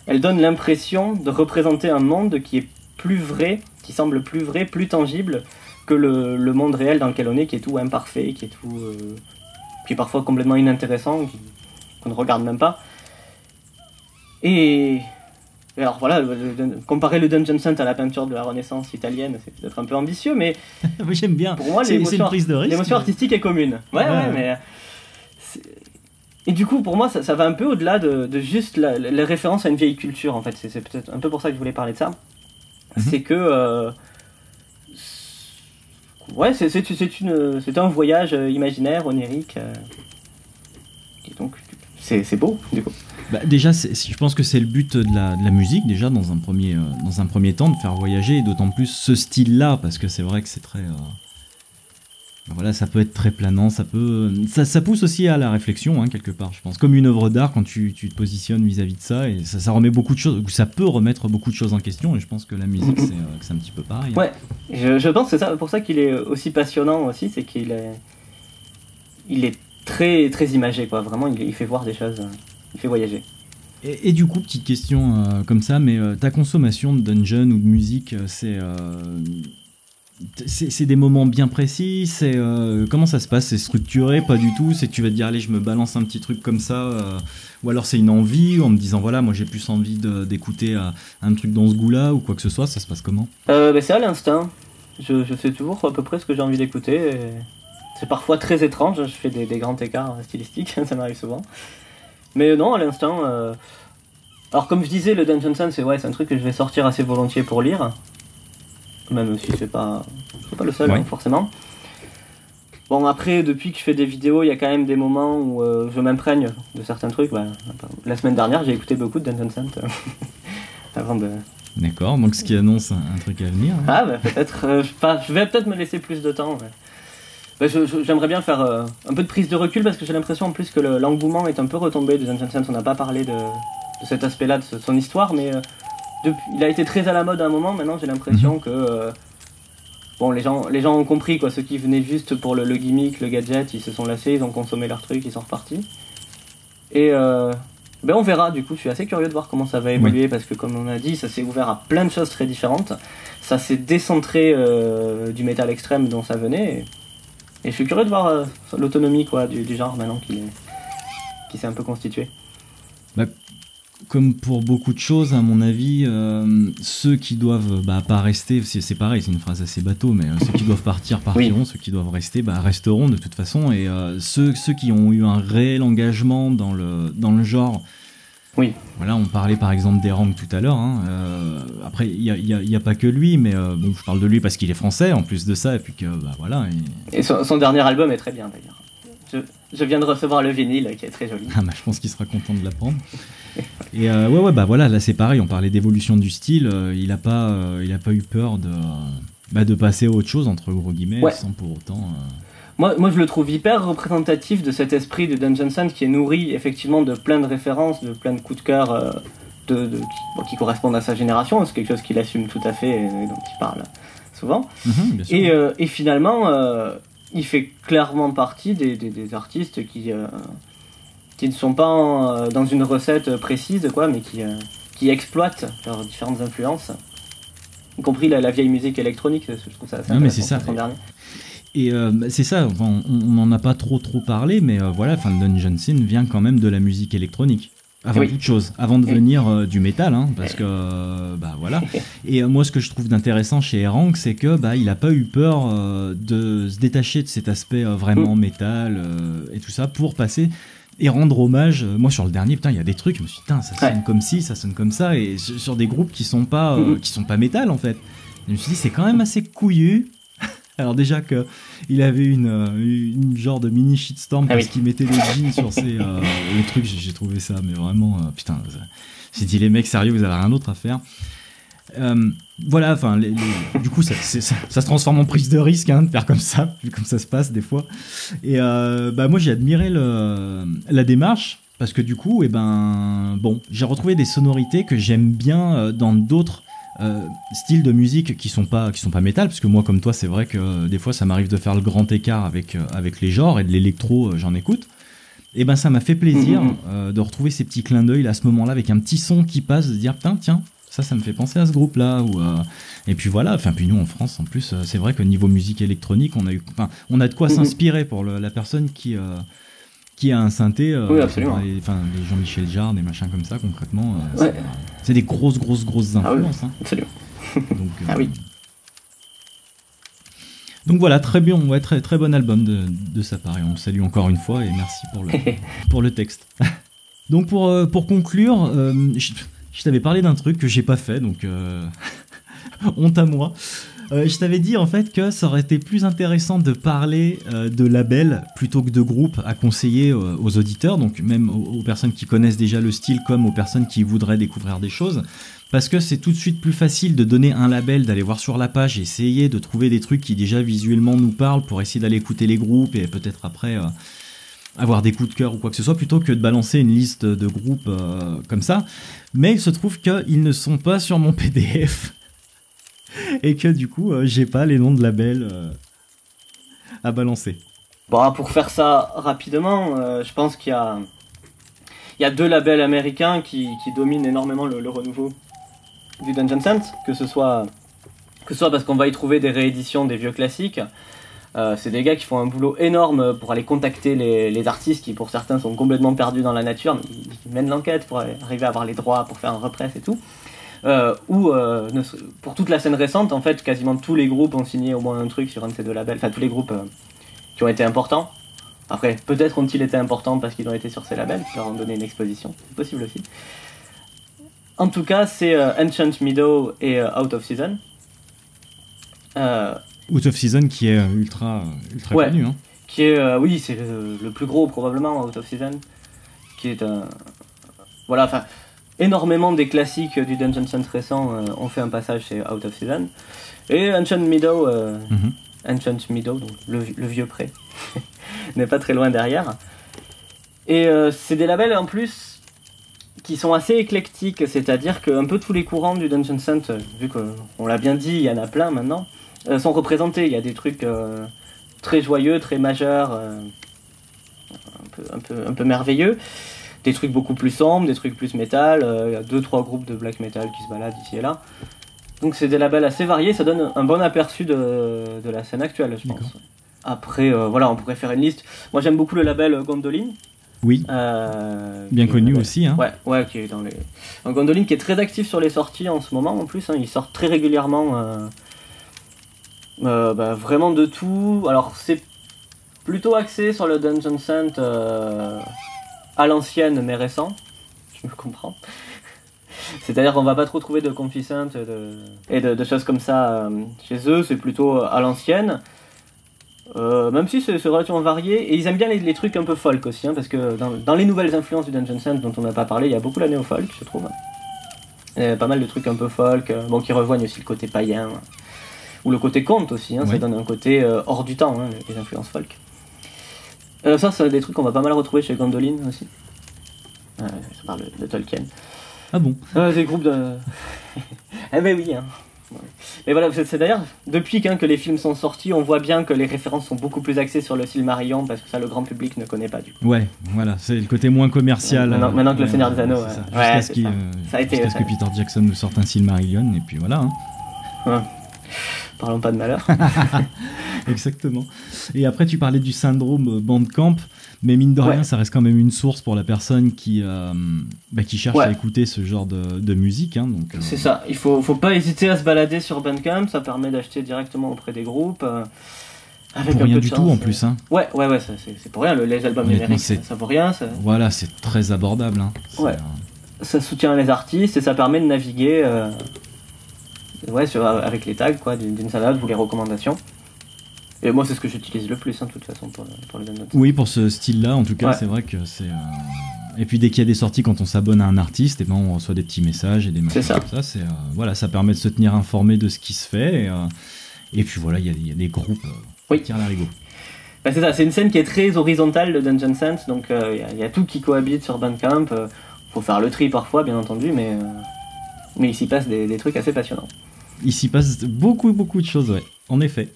B: elle donne l'impression de représenter un monde qui est plus vrai, qui semble plus vrai, plus tangible que le monde réel dans lequel on est, qui est tout imparfait, qui est parfois complètement inintéressant, qu'on ne regarde même pas. Et alors voilà, comparer le Dungeon Hunt à la peinture de la Renaissance italienne, c'est peut-être un peu ambitieux, mais
A: oui, j'aime bien.
B: Pour moi, l'émotion artistique est commune. Ouais, mais et du coup, pour moi, ça va un peu au-delà de juste la référence à une vieille culture, en fait. C'est peut-être un peu pour ça que je voulais parler de ça. C'est que ouais, c'est un voyage imaginaire, onirique, et donc c'est beau, du coup.
A: Déjà, je pense que c'est le but de la musique, déjà, dans un premier temps, de faire voyager, et d'autant plus ce style-là, parce que c'est vrai que c'est très... voilà, ça peut être très planant, ça pousse aussi à la réflexion, hein, quelque part, je pense. Comme une œuvre d'art, quand tu te positionnes vis-à-vis de ça, et ça remet beaucoup de choses, ou ça peut remettre beaucoup de choses en question, et je pense que la musique, c'est un petit peu pareil.
B: Ouais, je pense que c'est pour ça qu'il est aussi passionnant aussi, c'est qu'il est très, très imagé, quoi. Vraiment, il fait voir des choses... Il fait voyager.
A: Et du coup, petite question comme ça, mais ta consommation de dungeon ou de musique, c'est des moments bien précis, comment ça se passe? C'est structuré? Pas du tout? C'est que tu vas te dire, allez, je me balance un petit truc comme ça, ou alors c'est une envie, en me disant, voilà, moi j'ai plus envie d'écouter un truc dans ce goût-là, ou quoi que ce soit, ça se passe comment?
B: C'est à l'instinct. Je sais toujours à peu près ce que j'ai envie d'écouter. Et... C'est parfois très étrange, je fais des grands écarts stylistiques, ça m'arrive souvent. Mais non, à l'instant... Alors comme je disais, le Dungeon Sun, c'est un truc que je vais sortir assez volontiers pour lire. Même si c'est pas le seul, hein, forcément. Bon, après, depuis que je fais des vidéos, il y a quand même des moments où je m'imprègne de certains trucs. La semaine dernière, j'ai écouté beaucoup de Dungeon Sun avant de...
A: D'accord, donc ce qui annonce un truc à venir. Hein.
B: Ah, peut-être. Je vais peut-être me laisser plus de temps. J'aimerais bien faire un peu de prise de recul parce que j'ai l'impression en plus que l'engouement est un peu retombé de Dungeon Sun. On n'a pas parlé de cet aspect-là de son histoire, mais il a été très à la mode à un moment. Maintenant, j'ai l'impression que les gens ont compris, quoi. Ceux qui venaient juste pour le gimmick, le gadget, ils se sont lassés, ils ont consommé leur truc, ils sont repartis. Et on verra. Du coup, je suis assez curieux de voir comment ça va évoluer parce que, comme on a dit, ça s'est ouvert à plein de choses très différentes. Ça s'est décentré du métal extrême dont ça venait. Et je suis curieux de voir l'autonomie, quoi, du genre maintenant qui s'est un peu constitué.
A: Comme pour beaucoup de choses, à mon avis, ceux qui doivent pas rester, c'est pareil, c'est une phrase assez bateau, mais ceux qui doivent partir partiront, ceux qui doivent rester resteront de toute façon, et ceux qui ont eu un réel engagement dans le genre.
B: Oui.
A: Voilà, on parlait par exemple d'Erang tout à l'heure. Hein. Après, il y a pas que lui, mais je parle de lui parce qu'il est français en plus de ça, et puis que voilà.
B: Et son dernier album est très bien d'ailleurs. je viens de recevoir le vinyle qui est très joli.
A: Ah bah, je pense qu'il sera content de l'apprendre. Et ouais, bah voilà, là c'est pareil, on parlait d'évolution du style, il a pas eu peur de passer à autre chose, entre gros guillemets, sans pour autant...
B: Moi, je le trouve hyper représentatif de cet esprit de Dungeon Sun qui est nourri effectivement de plein de références, de plein de coups de cœur qui correspondent à sa génération. C'est quelque chose qu'il assume tout à fait et dont il parle souvent.
A: Bien sûr.
B: Et finalement, il fait clairement partie des artistes qui ne sont pas dans une recette précise, quoi, mais qui exploitent leurs différentes influences, y compris la vieille musique électronique. Je trouve ça assez intéressant.
A: Et c'est ça, enfin, on n'en a pas trop parlé, mais voilà, Dungeon Sin vient quand même de la musique électronique. Avant toute chose, avant de venir du métal, hein, parce que bah voilà. Et moi, ce que je trouve d'intéressant chez Erang, c'est que il a pas eu peur de se détacher de cet aspect vraiment métal et tout ça pour passer et rendre hommage. Moi, sur le dernier, putain, il y a des trucs, je me suis dit, putain, ça sonne comme ci, ça sonne comme ça, et sur des groupes qui sont pas métal en fait. Et je me suis dit, c'est quand même assez couillu. Alors déjà qu'il avait une genre de mini shitstorm parce qu'il mettait des jeans sur les trucs, j'ai trouvé ça, mais vraiment, putain, j'ai dit les mecs sérieux, vous avez rien d'autre à faire. Voilà, enfin, du coup, ça se transforme en prise de risque de faire comme ça, vu comme ça se passe des fois. Et moi, j'ai admiré la démarche parce que du coup, j'ai retrouvé des sonorités que j'aime bien dans d'autres styles de musique qui sont pas métal, parce que moi comme toi c'est vrai que des fois ça m'arrive de faire le grand écart avec les genres, et de l'électro j'en écoute, et ça m'a fait plaisir de retrouver ces petits clins d'œil là, à ce moment là, avec un petit son qui passe, de dire putain tiens ça me fait penser à ce groupe là, et puis voilà, puis nous en France en plus c'est vrai que niveau musique électronique on a de quoi s'inspirer pour la personne qui a un synthé,
B: oui, absolument.
A: Les Jean-Michel Jarre, des machins comme ça, concrètement, c'est des grosses influences.
B: Ah oui, absolument.
A: Donc, oui. Donc voilà, très bien, très, très bon album de sa part, et on le salue encore une fois, et merci pour le texte. Donc pour conclure, je t'avais parlé d'un truc que j'ai pas fait, donc honte à moi. Je t'avais dit en fait que ça aurait été plus intéressant de parler de labels plutôt que de groupes à conseiller aux auditeurs, donc même aux personnes qui connaissent déjà le style comme aux personnes qui voudraient découvrir des choses, parce que c'est tout de suite plus facile de donner un label, d'aller voir sur la page, essayer de trouver des trucs qui déjà visuellement nous parlent pour essayer d'aller écouter les groupes et peut-être après avoir des coups de cœur ou quoi que ce soit, plutôt que de balancer une liste de groupes comme ça. Mais il se trouve qu'ils ne sont pas sur mon PDF. Et que du coup, j'ai pas les noms de labels à balancer.
B: Bon, pour faire ça rapidement, je pense qu'il y a deux labels américains qui dominent énormément le renouveau du Dungeon Sun, que ce soit parce qu'on va y trouver des rééditions des vieux classiques. C'est des gars qui font un boulot énorme pour aller contacter les artistes qui, pour certains, sont complètement perdus dans la nature, mais ils mènent l'enquête pour arriver à avoir les droits, pour faire un repress et tout. Pour toute la scène récente, en fait, quasiment tous les groupes ont signé au moins un truc sur un de ces deux labels, enfin tous les groupes qui ont été importants. Après, peut-être ont-ils été importants parce qu'ils ont été sur ces labels, qui leur ont donné une exposition, c'est possible aussi. En tout cas, c'est Ancient Meadow et Out of Season.
A: Out of Season qui est ultra connu. Hein.
B: Qui est, oui, c'est le plus gros probablement, Out of Season, qui est un... Voilà, enfin... Énormément des classiques du Dungeon Sun récent ont fait un passage chez Out of Season. Et Ancient Meadow, donc le vieux pré, n'est pas très loin derrière. Et c'est des labels en plus qui sont assez éclectiques, c'est-à-dire qu'un peu tous les courants du Dungeon Sun, vu qu'on l'a bien dit, il y en a plein maintenant, sont représentés. Il y a des trucs très joyeux, très majeurs, un peu merveilleux. Des trucs beaucoup plus sombres, des trucs plus métal, il y a 2-3 groupes de black metal qui se baladent ici et là. Donc c'est des labels assez variés, ça donne un bon aperçu de la scène actuelle, je pense. D'accord. Après, voilà, on pourrait faire une liste. Moi j'aime beaucoup le label Gondolin.
A: Oui, bien connu aussi. Hein.
B: Ouais, qui est dans les... Un Gondolin qui est très actif sur les sorties en ce moment en plus, hein, il sort très régulièrement vraiment de tout. Alors c'est plutôt axé sur le Dungeon Sun à l'ancienne mais récent, je me comprends. C'est-à-dire qu'on va pas trop trouver de Confiscent et de choses comme ça chez eux, c'est plutôt à l'ancienne. Même si c'est relativement varié, et ils aiment bien les trucs un peu folk aussi, hein, parce que dans les nouvelles influences du Dungeon Synth dont on n'a pas parlé, il y a beaucoup la néo-folk, je trouve. Et pas mal de trucs un peu folk, qui rejoignent aussi le côté païen, ou le côté conte aussi, hein, ça donne un côté hors du temps, hein, les influences folk. Ça, c'est des trucs qu'on va pas mal retrouver chez Gondolin aussi. Ça parle de Tolkien.
A: Ah bon?
B: Des groupes de... eh ben oui, hein. Mais voilà, c'est d'ailleurs, depuis que les films sont sortis, on voit bien que les références sont beaucoup plus axées sur le Silmarillion, parce que ça, le grand public ne connaît pas du coup.
A: Ouais, voilà, c'est le côté moins commercial.
B: Maintenant que le Seigneur des Anneaux...
A: Jusqu'à ce que Peter Jackson nous sorte un Silmarillion, et puis voilà.
B: Parlons pas de malheur.
A: Exactement. Et après, tu parlais du syndrome Bandcamp, mais mine de rien, ça reste quand même une source pour la personne qui cherche à écouter ce genre de musique. Hein, donc,
B: c'est ça, il faut pas hésiter à se balader sur Bandcamp, ça permet d'acheter directement auprès des groupes. Avec
A: pour
B: un
A: rien
B: peu
A: du
B: de
A: tout
B: chance,
A: en plus. Hein.
B: Ouais, c'est pour rien, les albums numériques, ça vaut rien.
A: Voilà, c'est très abordable. Hein.
B: Ça soutient les artistes et ça permet de naviguer avec les tags d'une salade ou les recommandations. Et moi, c'est ce que j'utilise le plus, de toute façon, pour les downloads.
A: Oui, pour ce style-là, en tout cas, c'est vrai que c'est... Et puis, dès qu'il y a des sorties, quand on s'abonne à un artiste, on reçoit des petits messages et des messages comme ça. Ça permet de se tenir informé de ce qui se fait. Et puis, voilà, il y a des groupes qui tirent l'arigot.
B: C'est ça, c'est une scène qui est très horizontale de Dungeon Synth, donc il y a tout qui cohabite sur Bandcamp. Faut faire le tri parfois, bien entendu, mais il s'y passe des trucs assez passionnants.
A: Il s'y passe beaucoup de choses, ouais, en effet.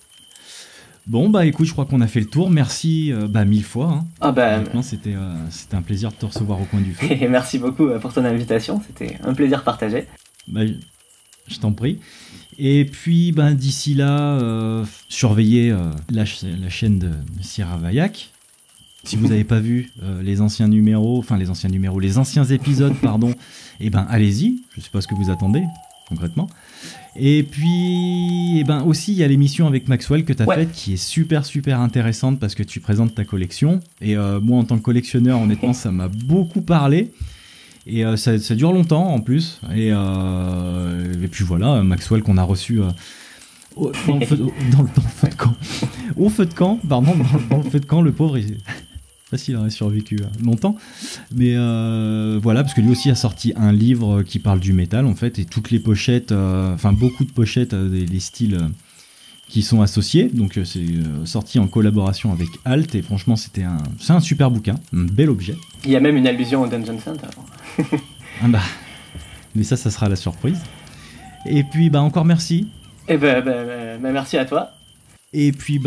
A: Bon, écoute, je crois qu'on a fait le tour. Merci 1000 fois. Hein. Maintenant, c'était un plaisir de te recevoir au coin du feu.
B: Et merci beaucoup pour ton invitation. C'était un plaisir partagé.
A: Je t'en prie. Et puis, d'ici là, surveillez la chaîne de Sierra Vayak. Si vous n'avez pas vu les anciens épisodes, pardon, allez-y. Je ne sais pas ce que vous attendez, concrètement. Et puis, aussi, il y a l'émission avec Maxwell que tu as faite qui est super intéressante parce que tu présentes ta collection. Et moi, en tant que collectionneur, honnêtement, ça m'a beaucoup parlé. Et ça dure longtemps en plus. Et puis voilà, Maxwell qu'on a reçu dans le feu de camp. Au feu de camp, pardon, dans le feu de camp, le pauvre, je sais pas s'il aurait survécu longtemps. Mais voilà, parce que lui aussi a sorti un livre qui parle du métal en fait. Et toutes les pochettes, beaucoup de pochettes des styles qui sont associés. Donc c'est sorti en collaboration avec Alt. Et franchement, c'est un super bouquin, un bel objet.
B: Il y a même une allusion au Dungeon Synth avant.
A: Mais ça sera la surprise. Et puis encore merci.
B: Et merci à toi.
A: Et puis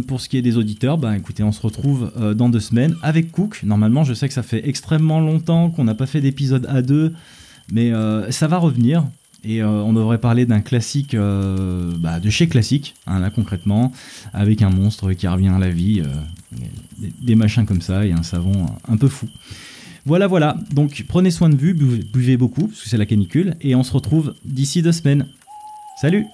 A: pour ce qui est des auditeurs, écoutez, on se retrouve dans 2 semaines avec Cook. Normalement, je sais que ça fait extrêmement longtemps qu'on n'a pas fait d'épisode à 2, mais ça va revenir. Et on devrait parler d'un classique de chez Classique, là concrètement, avec un monstre qui revient à la vie, des machins comme ça et un savon un peu fou. Voilà, donc prenez soin de vous, buvez beaucoup, parce que c'est la canicule, et on se retrouve d'ici 2 semaines. Salut!